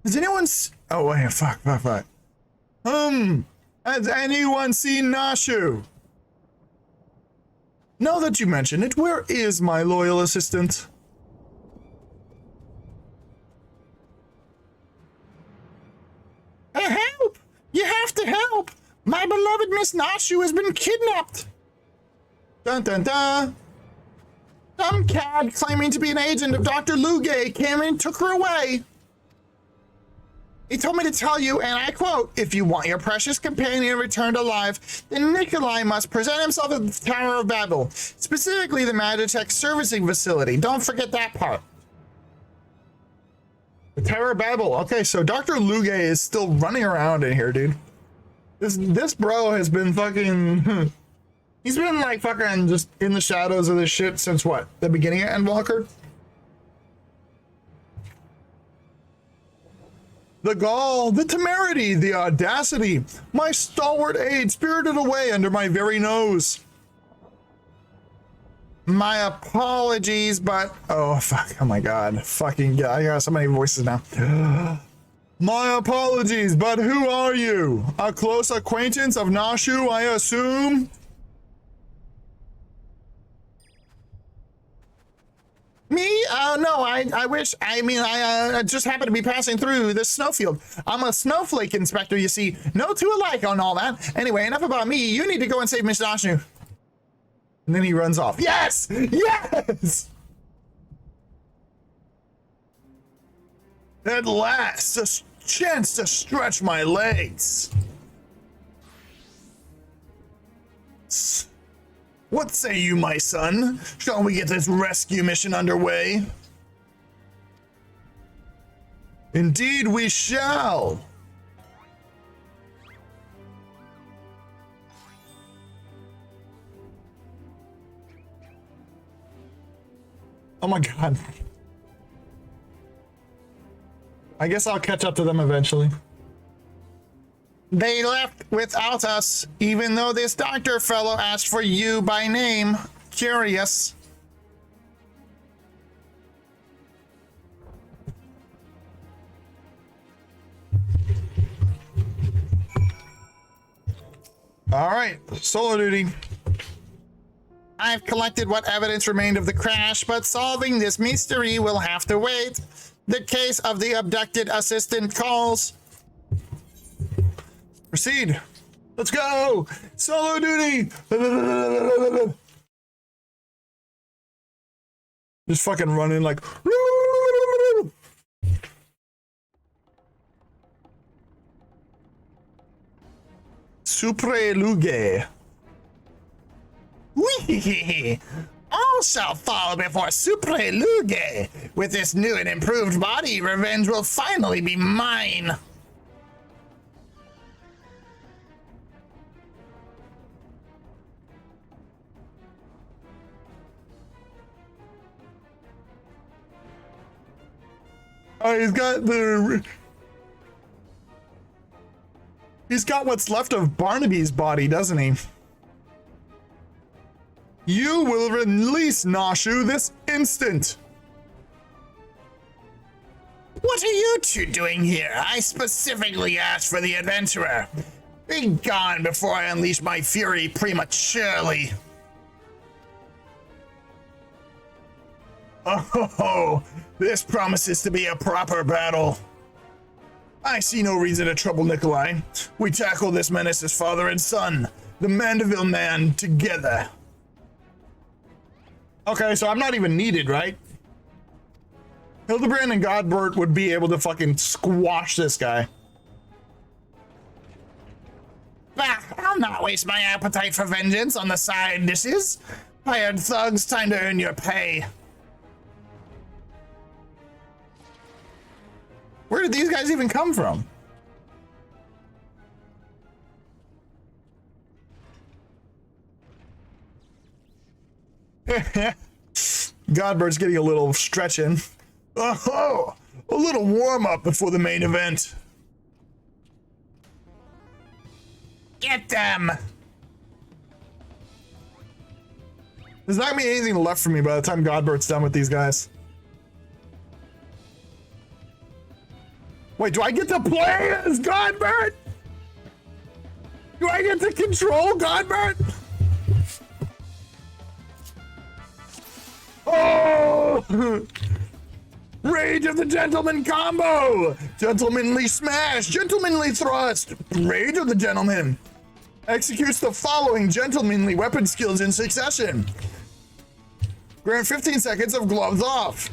Has anyone oh wait, fuck. Has anyone seen Nashu? Now that you mention it, where is my loyal assistant? Help! You have to help! My beloved Miss Nashu has been kidnapped! Dun dun dun! Some cad claiming to be an agent of Dr. Lugay came and took her away. He told me to tell you, and I quote, if you want your precious companion returned alive, then Nikolai must present himself at the Tower of Babel, specifically the Magitech servicing facility. Don't forget that part. The Tower of Babel. Okay, so Dr. Lugay is still running around in here, dude. This bro has been fucking... He's been like fucking just in the shadows of this shit since what? The beginning of Endwalker? The gall, the temerity, the audacity. My stalwart aide spirited away under my very nose. My apologies, but... Oh, fuck. Oh my god. Fucking god. I got so many voices now. My apologies, but who are you? A close acquaintance of Nashu, I assume? Me? No, I wish. I mean, I just happened to be passing through this snowfield. I'm a snowflake inspector, you see. No two alike on all that. Anyway, enough about me. You need to go and save Miss Nashu. And then he runs off. Yes! Yes! At last, a chance to stretch my legs. What say you, my son? Shall we get this rescue mission underway? Indeed we shall. Oh my god. I guess I'll catch up to them eventually. They left without us, even though this doctor fellow asked for you by name. Curious. All right, solo duty. I've collected what evidence remained of the crash, but solving this mystery will have to wait. The case of the abducted assistant calls. Proceed. Let's go! Solo duty! Just fucking running like... Supreluge. Wee! All shall fall before Supreluge. With this new and improved body, revenge will finally be mine. Oh, he's got what's left of Barnaby's body, doesn't he? You will release Nashu this instant. What are you two doing here? I specifically asked for the adventurer. Be gone before I unleash my fury prematurely. Oh, this promises to be a proper battle. I see no reason to trouble Nikolai. We tackle this menace as father and son, the Mandeville man, together. Okay, so I'm not even needed, right? Hildibrand and Godbert would be able to fucking squash this guy. Bah, I'll not waste my appetite for vengeance on the side dishes. Hired thugs, time to earn your pay. Where did these guys even come from? Godbert's getting a little stretching. Oh, a little warm up before the main event. Get them! There's not gonna be anything left for me by the time Godbert's done with these guys. Wait, do I get to play as Godbert? Do I get to control Godbert? Oh! Rage of the Gentleman combo! Gentlemanly smash! Gentlemanly thrust! Rage of the Gentleman! Executes the following gentlemanly weapon skills in succession. Grant 15 seconds of gloves off.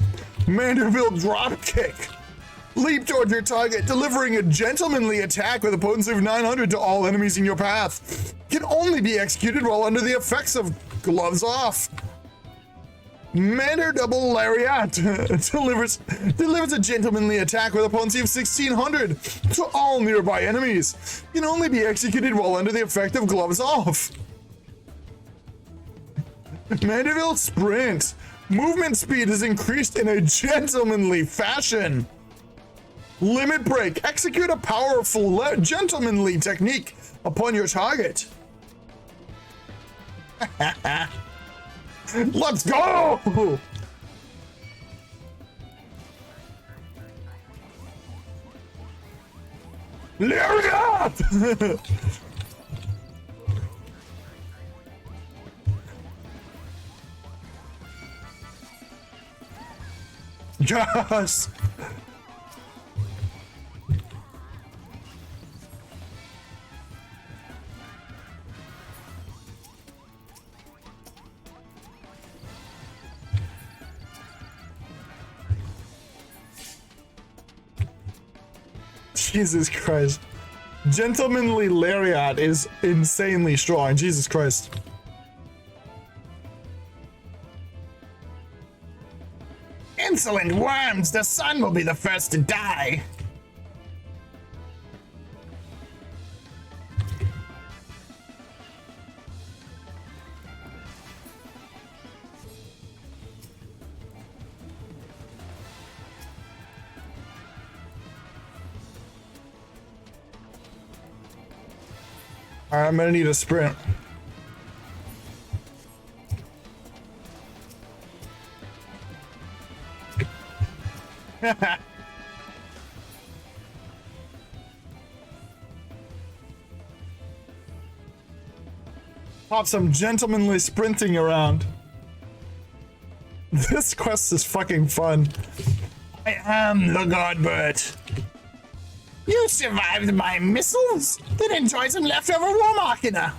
Manderville drop kick. Leap towards your target, delivering a gentlemanly attack with a potency of 900 to all enemies in your path. Can only be executed while under the effects of gloves off. Manor double lariat delivers a gentlemanly attack with a potency of 1600 to all nearby enemies. Can only be executed while under the effect of gloves off. Mandeville sprint. Movement speed is increased in a gentlemanly fashion. Limit break. Execute a powerful gentlemanly technique upon your target. Let's go! Lariat! Yes! Jesus Christ. Gentlemanly Lariat is insanely strong. Jesus Christ. Insolent worms, the sun will be the first to die. All right, I'm gonna need a sprint. Pop some gentlemanly sprinting around. This quest is fucking fun. I am the Godbert. You survived my missiles? Then enjoy some leftover war machina.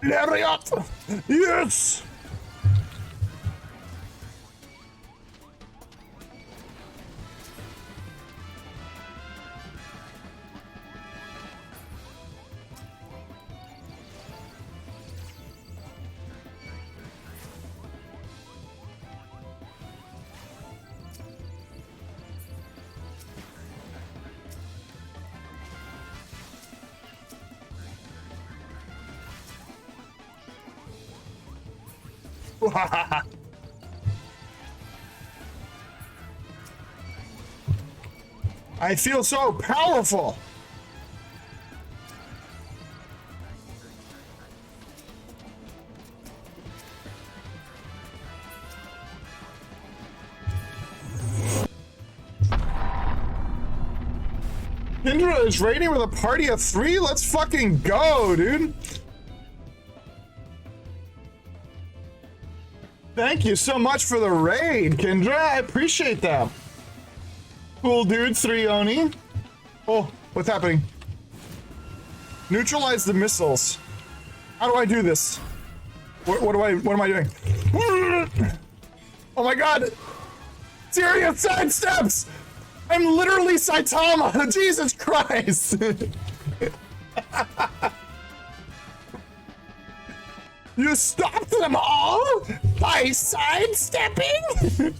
Lariat! Yes! I feel so powerful. Kendra is raiding with a party of 3? Let's fucking go, dude. Thank you so much for the raid, Kendra. I appreciate that. Cool dude, 3 Oni. Oh, what's happening? Neutralize the missiles. How do I do this? What am I doing? Oh my god! Serious side steps! I'm literally Saitama! Jesus Christ! You stopped them all by sidestepping?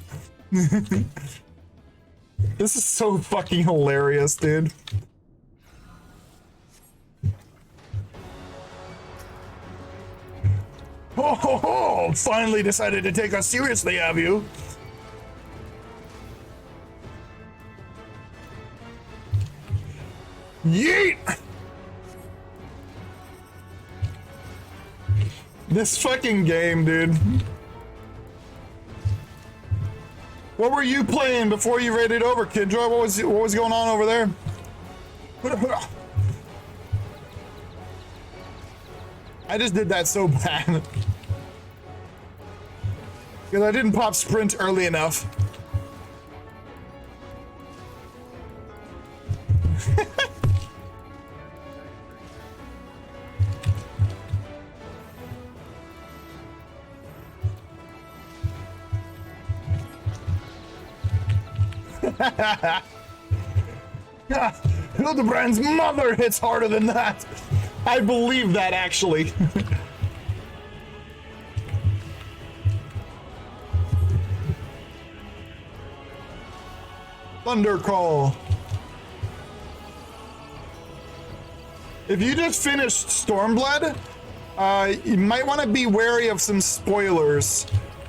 This is so fucking hilarious, dude. Ho ho ho! Finally decided to take us seriously, have you? Yeet! This fucking game, dude. What were you playing before you raided over, Kidra? What was going on over there? I just did that so bad. Because I didn't pop sprint early enough. Hildibrand's mother hits harder than that. I believe that, actually. Thunder Call. If you just finished Stormblood, you might want to be wary of some spoilers.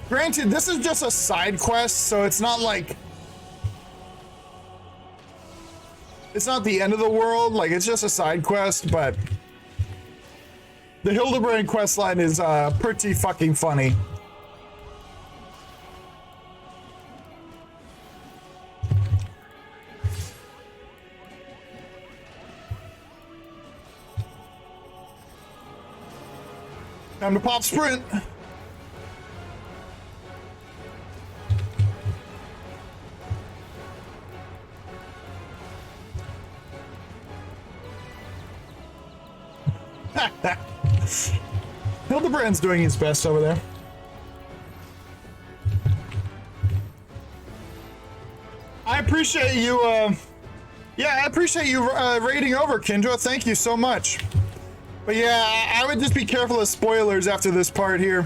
Granted, this is just a side quest, so it's not like... It's not the end of the world, like, it's just a side quest, but... The Hildibrand questline is, pretty fucking funny. Time to pop sprint! Hildibrand's doing his best over there. I appreciate you, yeah, I appreciate you raiding over, Kendra. Thank you so much. But yeah, I would just be careful of spoilers after this part here.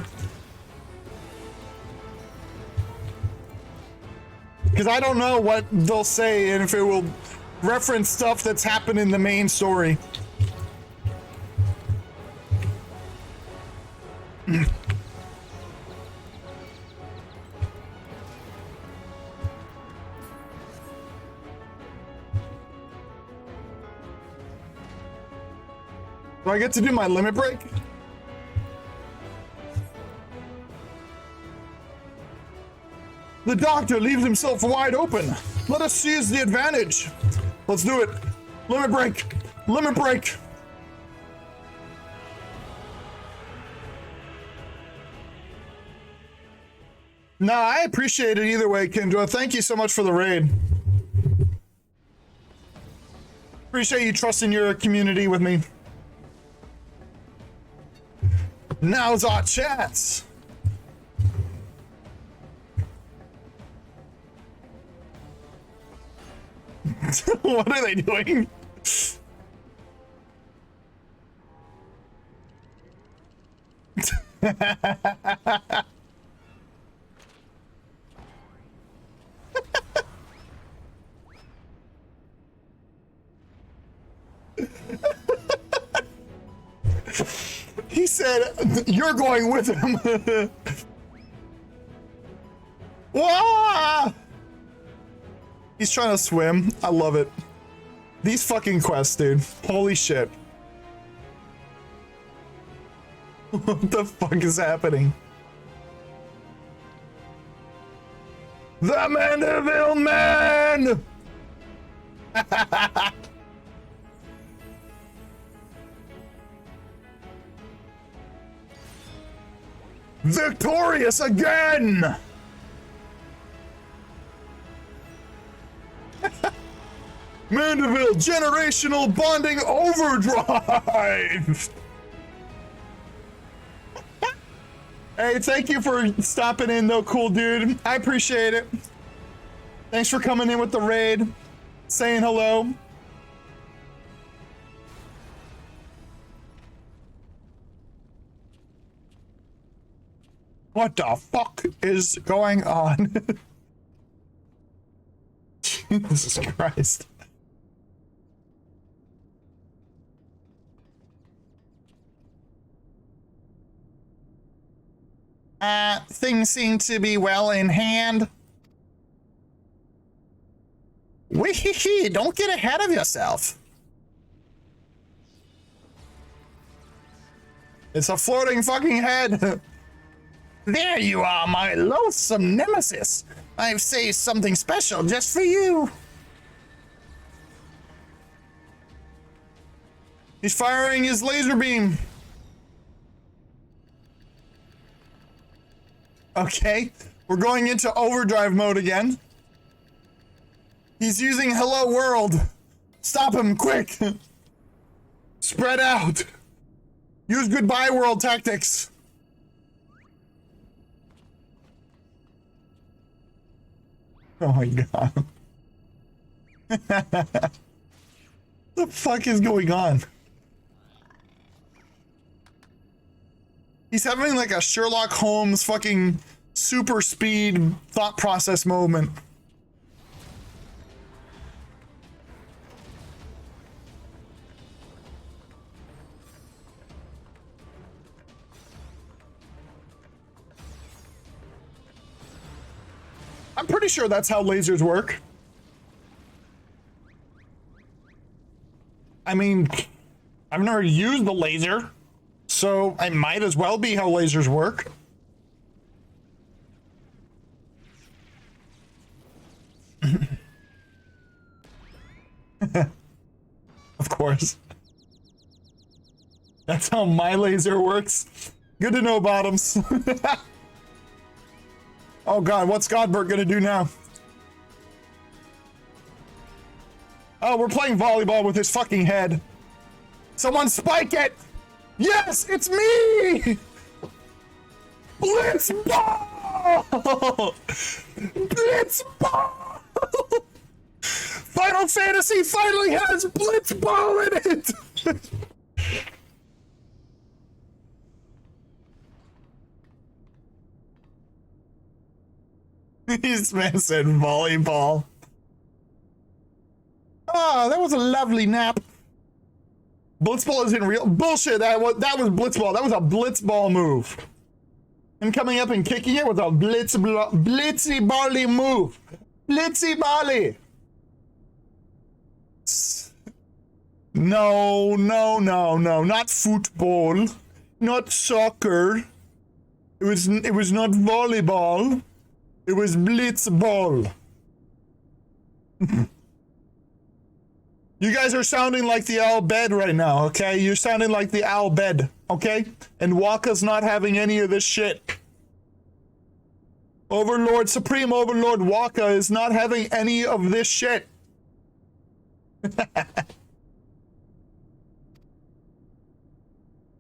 Because I don't know what they'll say and if it will reference stuff that's happened in the main story. Do I get to do my limit break? The doctor leaves himself wide open. Let us seize the advantage. Let's do it. Limit break. Limit break. No, I appreciate it either way, Kendra. Thank you so much for the raid. Appreciate you trusting your community with me. Now's our chance. What are they doing? He said, "You're going with him." Wah! He's trying to swim. I love it. These fucking quests, dude. Holy shit. What the fuck is happening? The Mandeville Man! Victorious again! Mandeville Generational Bonding Overdrive! Hey, thank you for stopping in though, cool dude. I appreciate it. Thanks for coming in with the raid, saying hello. What the fuck is going on? Jesus Christ. Things seem to be well in hand. Wee-hee-hee, don't get ahead of yourself. It's a floating fucking head. There you are, my loathsome nemesis. I've saved something special just for you. He's firing his laser beam. Okay, we're going into overdrive mode again. He's using Hello World. Stop him, quick. Spread out. Use Goodbye World tactics. Oh my god. The fuck is going on? He's having like a Sherlock Holmes fucking super speed thought process moment. I'm pretty sure that's how lasers work. I mean, I've never used the laser, so I might as well be how lasers work. Of course. That's how my laser works. Good to know, Bottoms. Oh god, what's Godbert gonna do now? Oh, we're playing volleyball with his fucking head. Someone spike it! Yes, it's me! Blitz ball! Blitz ball! Final Fantasy finally has Blitz ball in it! This man said volleyball. Oh, that was a lovely nap. Blitzball isn't real. Bullshit, that was Blitzball. That was a Blitzball move. Him coming up and kicking it was a blitzy bally move. Blitzy bally. No, not football. Not soccer. It was not volleyball. It was blitzball. You guys are sounding like the Al Bed right now, okay? You're sounding like the Al Bed, okay? And Waka's not having any of this shit. Overlord, Supreme Overlord Waka is not having any of this shit.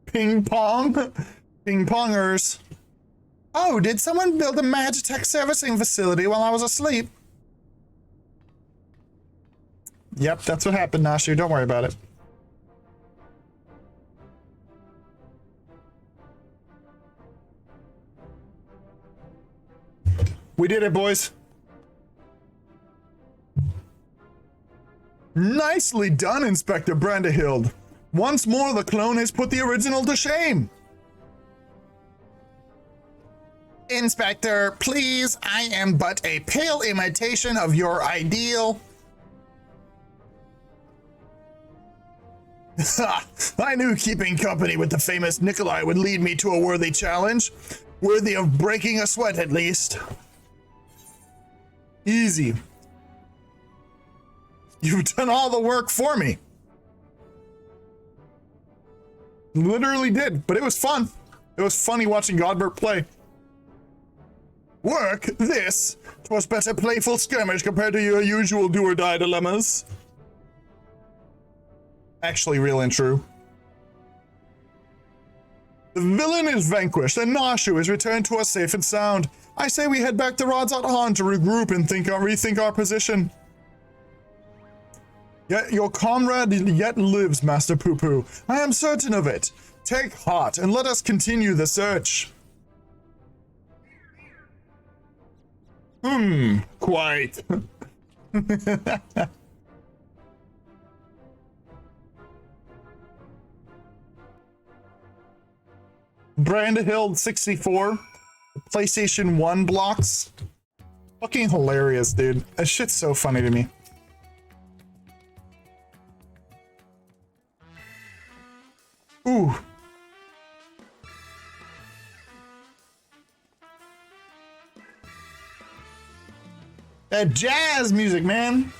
Ping pong? Ping pongers. Oh, did someone build a Magitech servicing facility while I was asleep? Yep, that's what happened, Nashu. Don't worry about it. We did it, boys. Nicely done, Inspector Brandehild. Once more, the clone has put the original to shame. Inspector, please, I am but a pale imitation of your ideal. I knew keeping company with the famous Nikolai would lead me to a worthy challenge. Worthy of breaking a sweat, at least. Easy. You've done all the work for me. Literally did, but it was fun. It was funny watching Godbert play. Work? This? 'Twas but a playful skirmish compared to your usual do-or-die dilemmas. Actually real and true. The villain is vanquished, and Nashu is returned to us safe and sound. I say we head back to Rodzot Han to regroup and rethink our position. Yet your comrade yet lives, Master Poo-Poo. I am certain of it. Take heart, and let us continue the search. Quite. Brandehild 64, PlayStation 1 blocks. Fucking hilarious, dude. That shit's so funny to me. Ooh. That jazz music, man.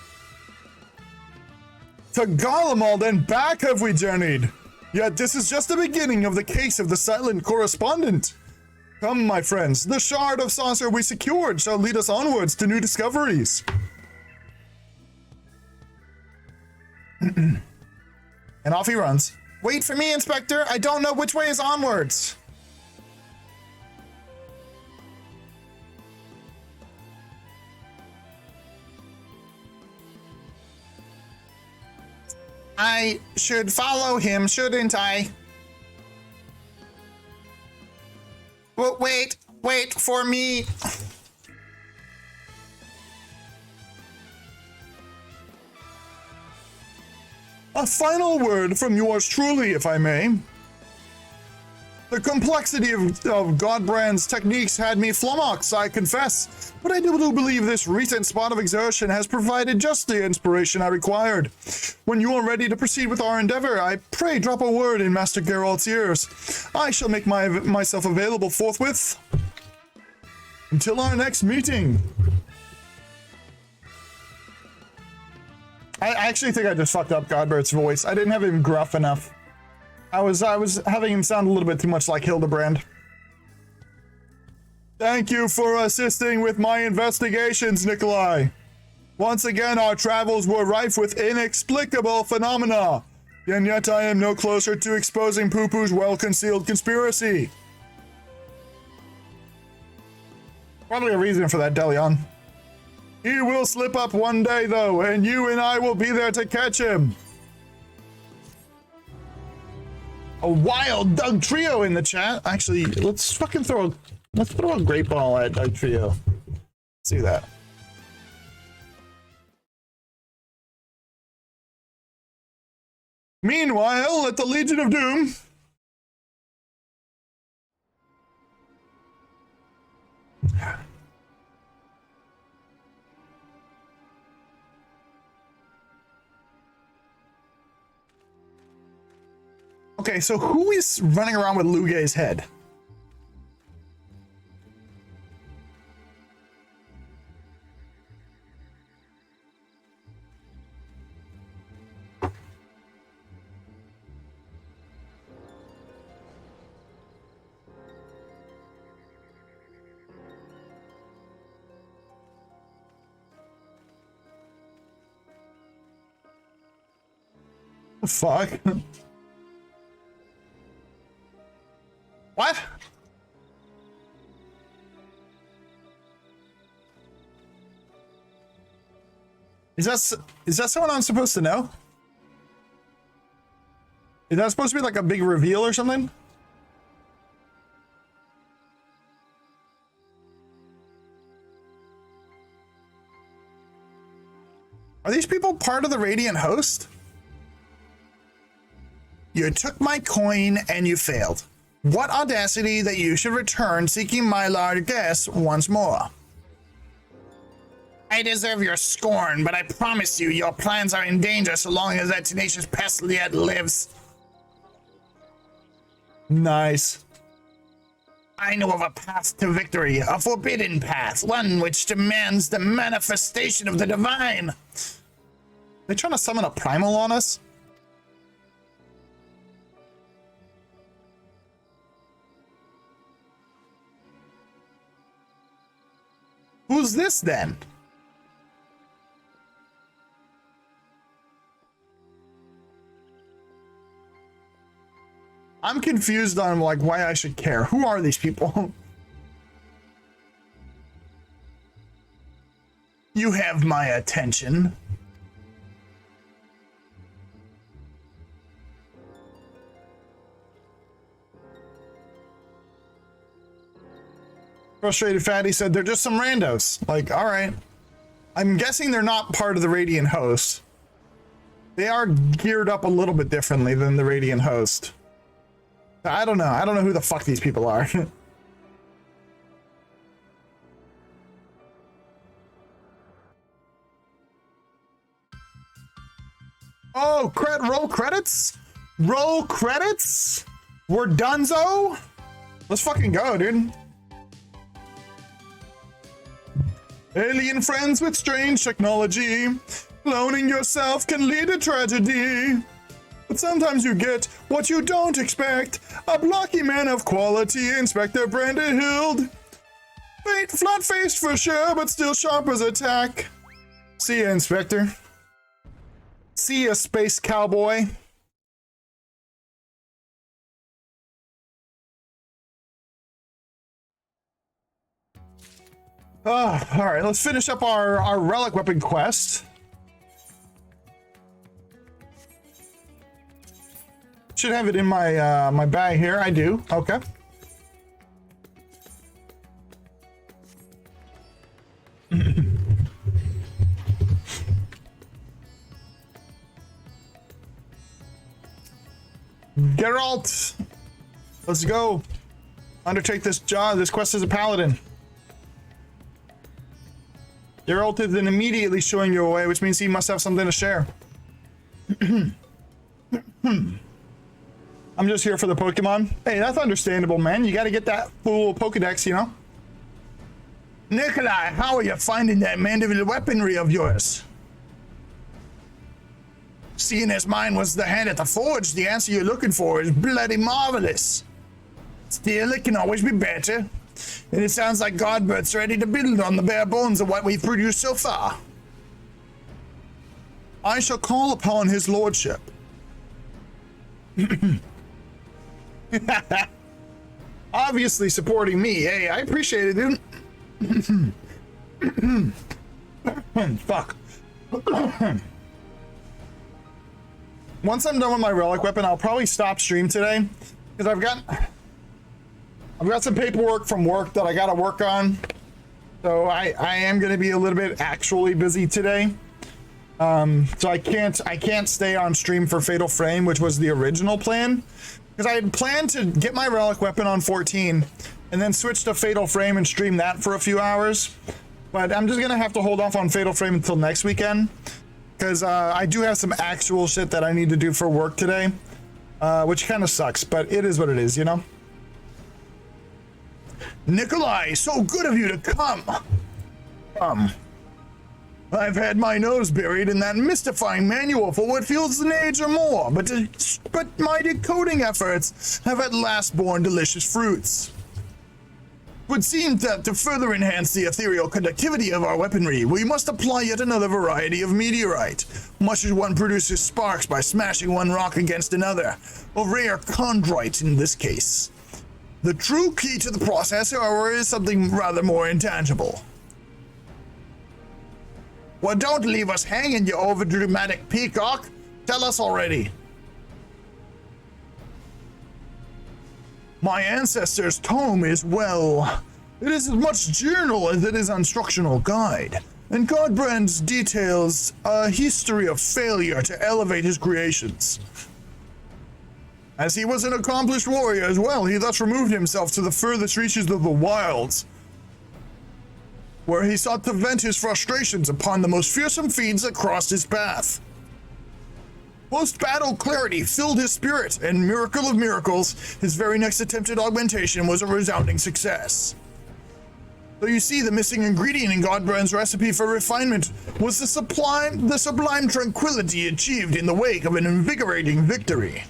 To Garlemald and back have we journeyed. Yet this is just the beginning of the case of the silent correspondent. Come, my friends, the shard of saucer we secured shall lead us onwards to new discoveries. And off he runs. Wait for me, Inspector. I don't know which way is onwards. I should follow him, shouldn't I? Well, wait for me. A final word from yours truly, if I may. The complexity of Godbrand's techniques had me flummoxed, I confess, but I do believe this recent spot of exertion has provided just the inspiration I required. When you are ready to proceed with our endeavor, I pray drop a word in Master Geralt's ears. I shall make myself available forthwith. Until our next meeting. I actually think I just fucked up Godbert's voice. I didn't have him gruff enough. I was having him sound a little bit too much like Hildibrand. Thank you for assisting with my investigations, Nikolai. Once again, our travels were rife with inexplicable phenomena, and yet I am no closer to exposing Poo-Poo's well-concealed conspiracy. Probably a reason for that, Delion. He will slip up one day, though, and you and I will be there to catch him. A wild Doug Trio in the chat. Actually, let's fucking throw a great ball at Doug Trio. Let's do that. Meanwhile, at the Legion of Doom. Okay, so who is running around with Lugay's head? Fuck. What? Is that someone I'm supposed to know? Is that supposed to be like a big reveal or something? Are these people part of the Radiant host? You took my coin and you failed. What audacity that you should return seeking my largesse once more. I deserve your scorn, but I promise you your plans are in danger so long as that tenacious pest yet lives. Nice. I know of a path to victory, a forbidden path, one which demands the manifestation of the divine. They trying to summon a primal on us? Who's this then? I'm confused on like why I should care. Who are these people? You have my attention. Frustrated Fatty said they're just some randos. Like, all right. I'm guessing they're not part of the Radiant host. They are geared up a little bit differently than the Radiant host. I don't know. I don't know who the fuck these people are. Oh, roll credits? Roll credits? We're donezo? Let's fucking go, dude. Alien friends with strange technology. Cloning yourself can lead to tragedy. But sometimes you get what you don't expect. A blocky man of quality, Inspector Brandon Hild. Flat-faced for sure, but still sharp as a tack. See ya, Inspector. See ya, Space Cowboy. All right, let's finish up our relic weapon quest. Should have it in my my bag here. I do. Okay. Geralt, let's go. Undertake this job. This quest as a paladin. Geralt is then immediately showing you a way, which means he must have something to share. I'm just here for the Pokemon. Hey, that's understandable, man. You gotta get that full Pokedex, you know? Nikolai, how are you finding that mandibular weaponry of yours? Seeing as mine was the hand at the forge, the answer you're looking for is bloody marvelous. Still, it can always be better. And it sounds like Godbert's ready to build on the bare bones of what we've produced so far. I shall call upon his lordship. Obviously supporting me. Hey, I appreciate it, dude. Fuck. Once I'm done with my relic weapon, I'll probably stop stream today because I've got some paperwork from work that I gotta work on. So I am gonna be a little bit actually busy today. So I can't stay on stream for Fatal Frame, which was the original plan. Because I had planned to get my relic weapon on 14 and then switch to Fatal Frame and stream that for a few hours. But I'm just gonna have to hold off on Fatal Frame until next weekend. Because I do have some actual shit that I need to do for work today. Which kind of sucks, but it is what it is, you know? Nikolai, so good of you to come. I've had my nose buried in that mystifying manual for what feels an age or more, but my decoding efforts have at last borne delicious fruits. would seem that to further enhance the ethereal conductivity of our weaponry, we must apply yet another variety of meteorite, much as one produces sparks by smashing one rock against another, or rare chondrite in this case. The true key to the process, however, is something rather more intangible. Well, don't leave us hanging, you overdramatic peacock. Tell us already. My ancestor's tome is, well, it is as much journal as it is instructional guide, and Hildibrand details a history of failure to elevate his creations. As he was an accomplished warrior as well, he thus removed himself to the furthest reaches of the wilds, where he sought to vent his frustrations upon the most fearsome fiends that crossed his path. Post-battle clarity filled his spirit, and miracle of miracles, his very next attempted augmentation was a resounding success. So you see, the missing ingredient in Hildibrand's recipe for refinement was the sublime tranquility achieved in the wake of an invigorating victory.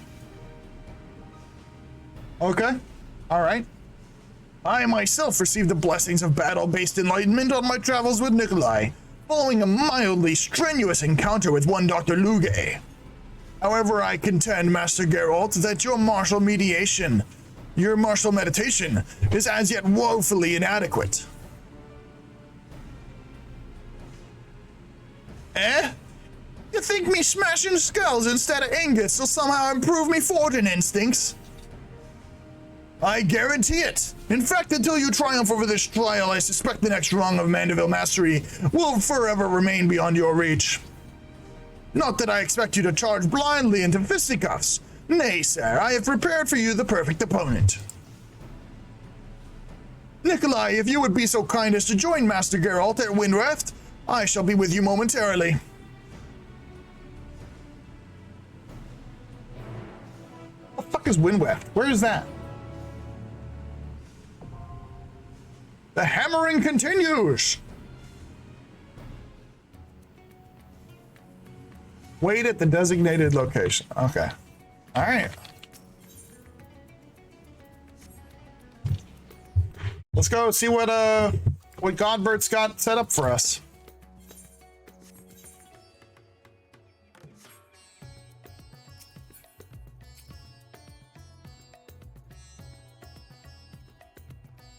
Okay, all right. I myself received the blessings of battle-based enlightenment on my travels with Nikolai, following a mildly strenuous encounter with one Dr. Luge. However, I contend, Master Geralt, that your martial meditation, your martial meditation, is as yet woefully inadequate. Eh? You think me smashing skulls instead of ingots will somehow improve me forging instincts? I guarantee it. In fact, until you triumph over this trial, I suspect the next rung of Mandeville mastery will forever remain beyond your reach. Not that I expect you to charge blindly into fisticuffs. Nay, sir, I have prepared for you the perfect opponent. Nikolai, if you would be so kind as to join Master Geralt at Windreft, I shall be with you momentarily. What the fuck is Windreft? Where is that? The hammering continues! Wait at the designated location. Okay. All right. Let's go see what Godbert's got set up for us.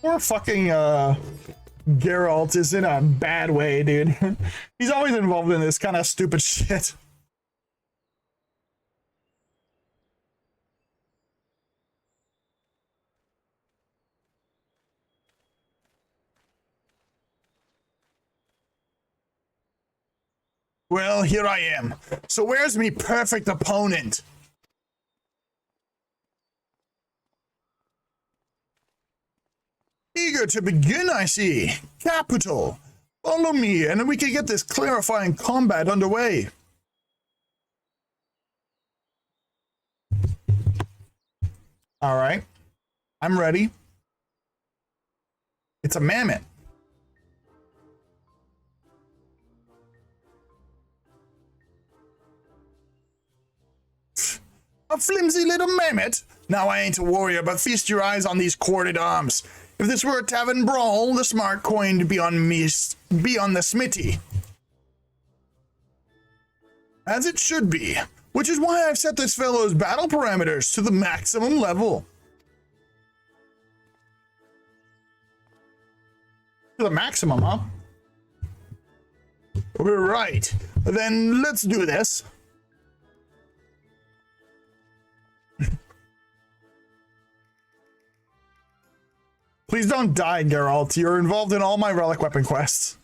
Poor fucking Geralt is in a bad way, dude. He's always involved in this kind of stupid shit. Well, here I am. So where's me perfect opponent? Eager to begin, I see. Capital. Follow me, and we can get this clarifying combat underway. All right. I'm ready. It's a mammoth. A flimsy little mammoth? Now I ain't a warrior, but feast your eyes on these corded arms. If this were a tavern brawl, the smart coin to be on the smithy. As it should be, which is why I've set this fellow's battle parameters to the maximum level. To the maximum, huh? Right, then let's do this. Please don't die, Geralt. You're involved in all my relic weapon quests.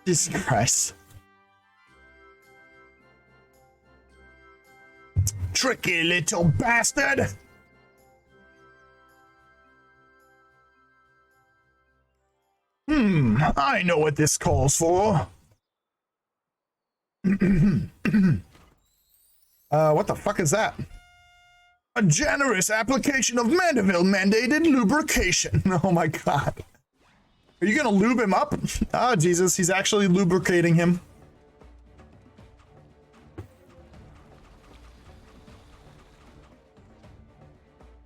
Jesus Christ. Tricky little bastard! I know what this calls for. What the fuck is that? A generous application of Mandeville mandated lubrication. Oh my god. Are you gonna lube him up? Oh, Jesus, he's actually lubricating him.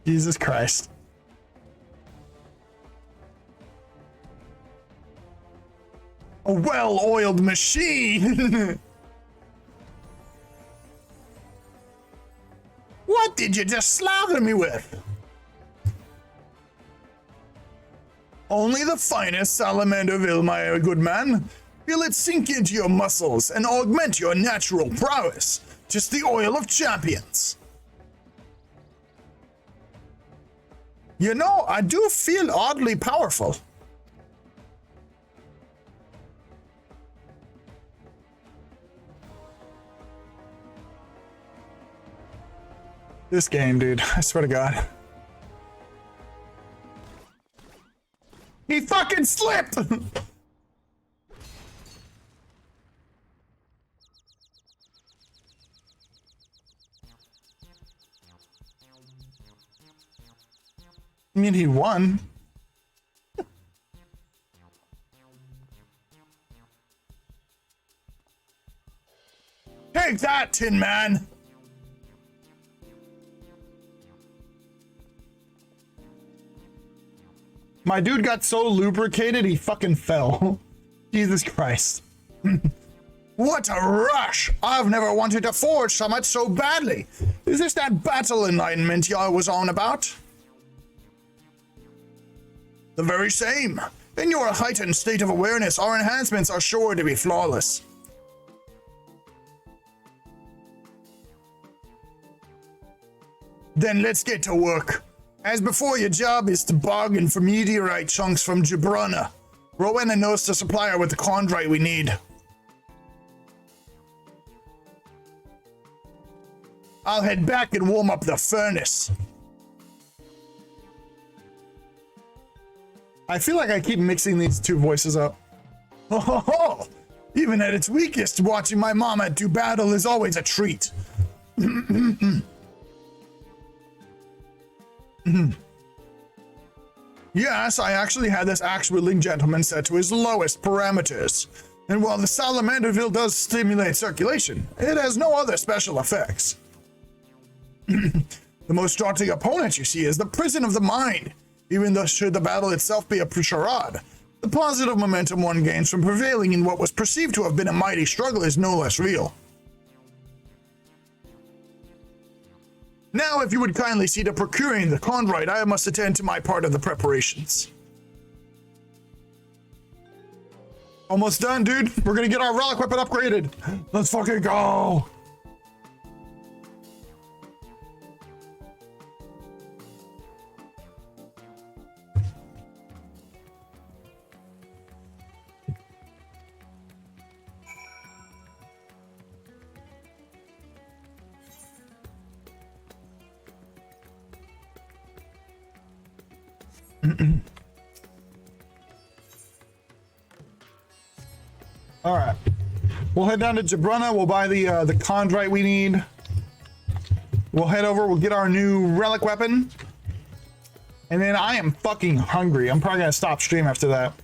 Jesus Christ. A well-oiled machine. What did you just slather me with? Only the finest Salamanderville, my good man. Feel it sink into your muscles and augment your natural prowess. Just the oil of champions. You know, I do feel oddly powerful. This game, dude, I swear to God. He fucking slipped! I mean, he won. Take that, Tin Man! My dude got so lubricated, he fucking fell. Jesus Christ. What a rush! I've never wanted to forge so much so badly. Is this that battle enlightenment y'all was on about? The very same. In your heightened state of awareness, our enhancements are sure to be flawless. Then let's get to work. As before, your job is to bargain for meteorite chunks from Jabrana. Rowena knows the supplier with the chondrite we need. I'll head back and warm up the furnace. I feel like I keep mixing these two voices up. Ho ho ho! Even at its weakest, watching my mama do battle is always a treat. Yes, I actually had this axe-wielding gentleman set to his lowest parameters. And while the Salamanderville does stimulate circulation, it has no other special effects. The most daunting opponent you see is the prison of the mind. Even though should the battle itself be a charade, the positive momentum one gains from prevailing in what was perceived to have been a mighty struggle is no less real. Now, if you would kindly see to procuring the chondrite, I must attend to my part of the preparations. Almost done, dude. We're gonna get our relic weapon upgraded. Let's fucking go. All right, we'll head down to Jabrana. We'll buy the chondrite we need. We'll head over. We'll get our new relic weapon, and then I am fucking hungry. I'm probably gonna stop stream after that.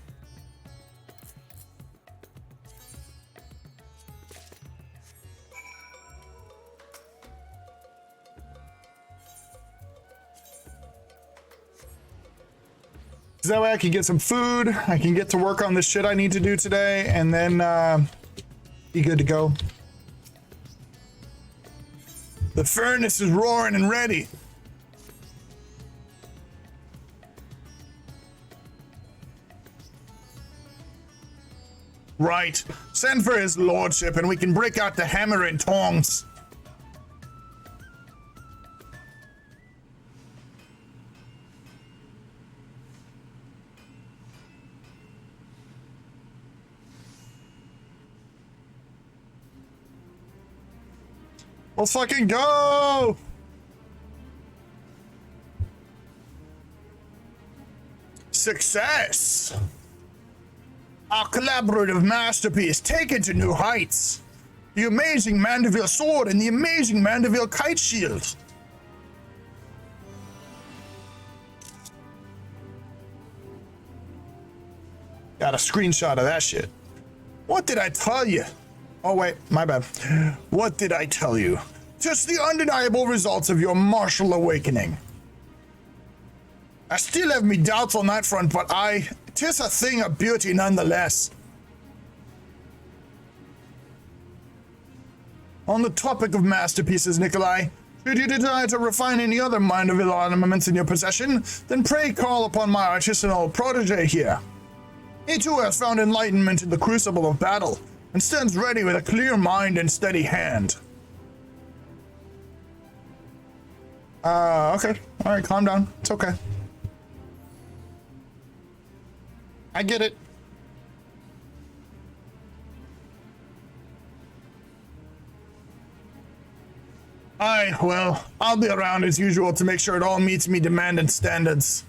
That way I can get some food, I can get to work on the shit I need to do today, and then be good to go. The furnace is roaring and ready. Right. Send for his lordship and we can break out the hammer and tongs. Let's fucking go! Success! Our collaborative masterpiece taken to new heights. The amazing Mandeville sword and the amazing Mandeville kite shield. Got a screenshot of that shit. What did I tell you? Oh, wait, my bad. What did I tell you? Just the undeniable results of your martial awakening. I still have me doubts on that front, but 'tis a thing of beauty nonetheless. On the topic of masterpieces, Nikolai, should you desire to refine any other mind-of-ill ornaments in your possession, then pray call upon my artisanal protege here. He too has found enlightenment in the crucible of battle, and stands ready with a clear mind and steady hand. Okay. Alright, calm down. It's okay. I get it. Well, I'll be around as usual to make sure it all meets me demand and standards.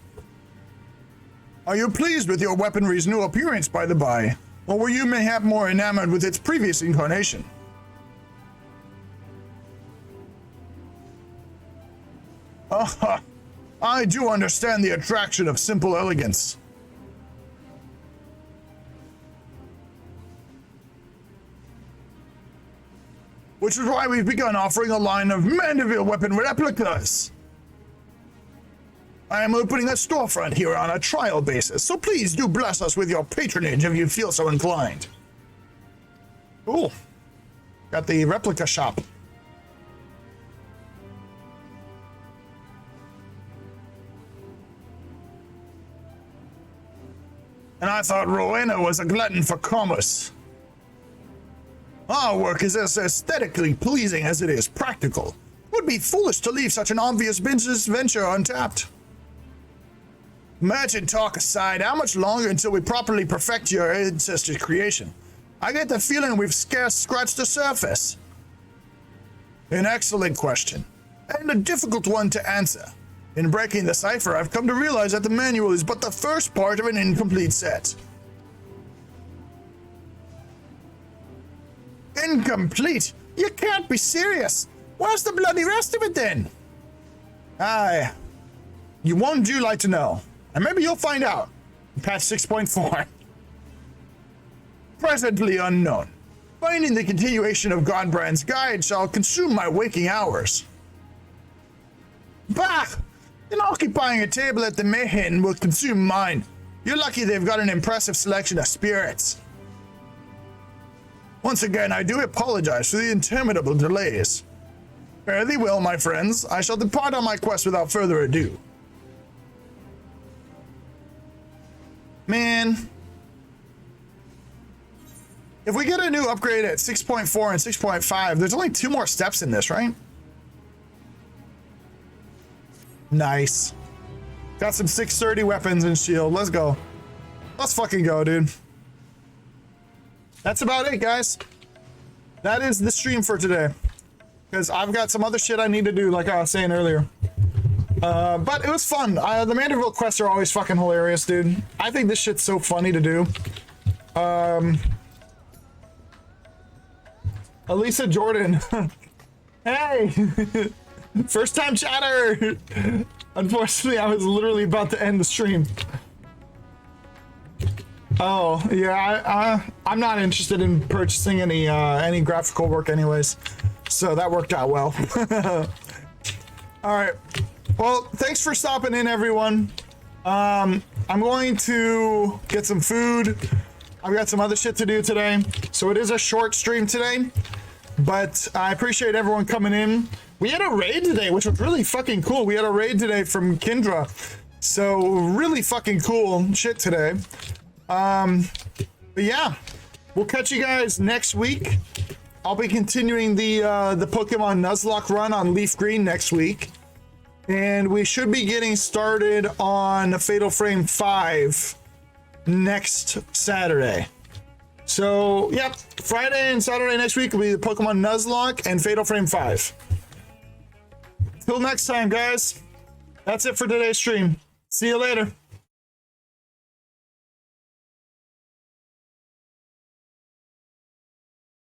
Are you pleased with your weaponry's new appearance, by the by? Or were you mayhap more enamored with its previous incarnation? I do understand the attraction of simple elegance. Which is why we've begun offering a line of Mandeville weapon replicas. I am opening a storefront here on a trial basis, so please do bless us with your patronage if you feel so inclined. Cool. Got the replica shop. And I thought Rowena was a glutton for commerce. Our work is as aesthetically pleasing as it is practical. It would be foolish to leave such an obvious business venture untapped. Merchant talk aside, how much longer until we properly perfect your ancestors' creation? I get the feeling we've scarce scratched the surface. An excellent question, and a difficult one to answer. In breaking the cipher, I've come to realize that the manual is but the first part of an incomplete set. Incomplete? You can't be serious. Where's the bloody rest of it then? Aye. You won't do like to know. And maybe you'll find out. Patch 6.4. Presently unknown. Finding the continuation of Godbrand's guide shall consume my waking hours. Bah! Then occupying a table at the Mayhen will consume mine. You're lucky they've got an impressive selection of spirits. Once again, I do apologize for the interminable delays. Fare thee well, my friends. I shall depart on my quest without further ado. Man. If we get a new upgrade at 6.4 and 6.5, there's only 2 more steps in this, right? Nice. Got some 630 weapons and shield. Let's go. Let's fucking go, dude. That's about it, guys. That is the stream for today. Because I've got some other shit I need to do, like I was saying earlier. But it was fun. The Mandeville quests are always fucking hilarious, dude. I think this shit's so funny to do. Elisa Jordan. Hey! First time chatter! Unfortunately, I was literally about to end the stream. Oh, yeah, I'm not interested in purchasing any graphical work anyways. So that worked out well. All right. Well, thanks for stopping in, everyone. I'm going to get some food. I've got some other shit to do today. So it is a short stream today, but I appreciate everyone coming in. We had a raid today, which was really fucking cool. We had a raid today from Kindra. So really fucking cool shit today. But yeah, we'll catch you guys next week. I'll be continuing the Pokemon Nuzlocke run on Leaf Green next week. And we should be getting started on Fatal Frame 5 next Saturday. So, yep, Friday and Saturday next week will be the Pokemon Nuzlocke and Fatal Frame 5. Till next time, guys. That's it for today's stream. See you later.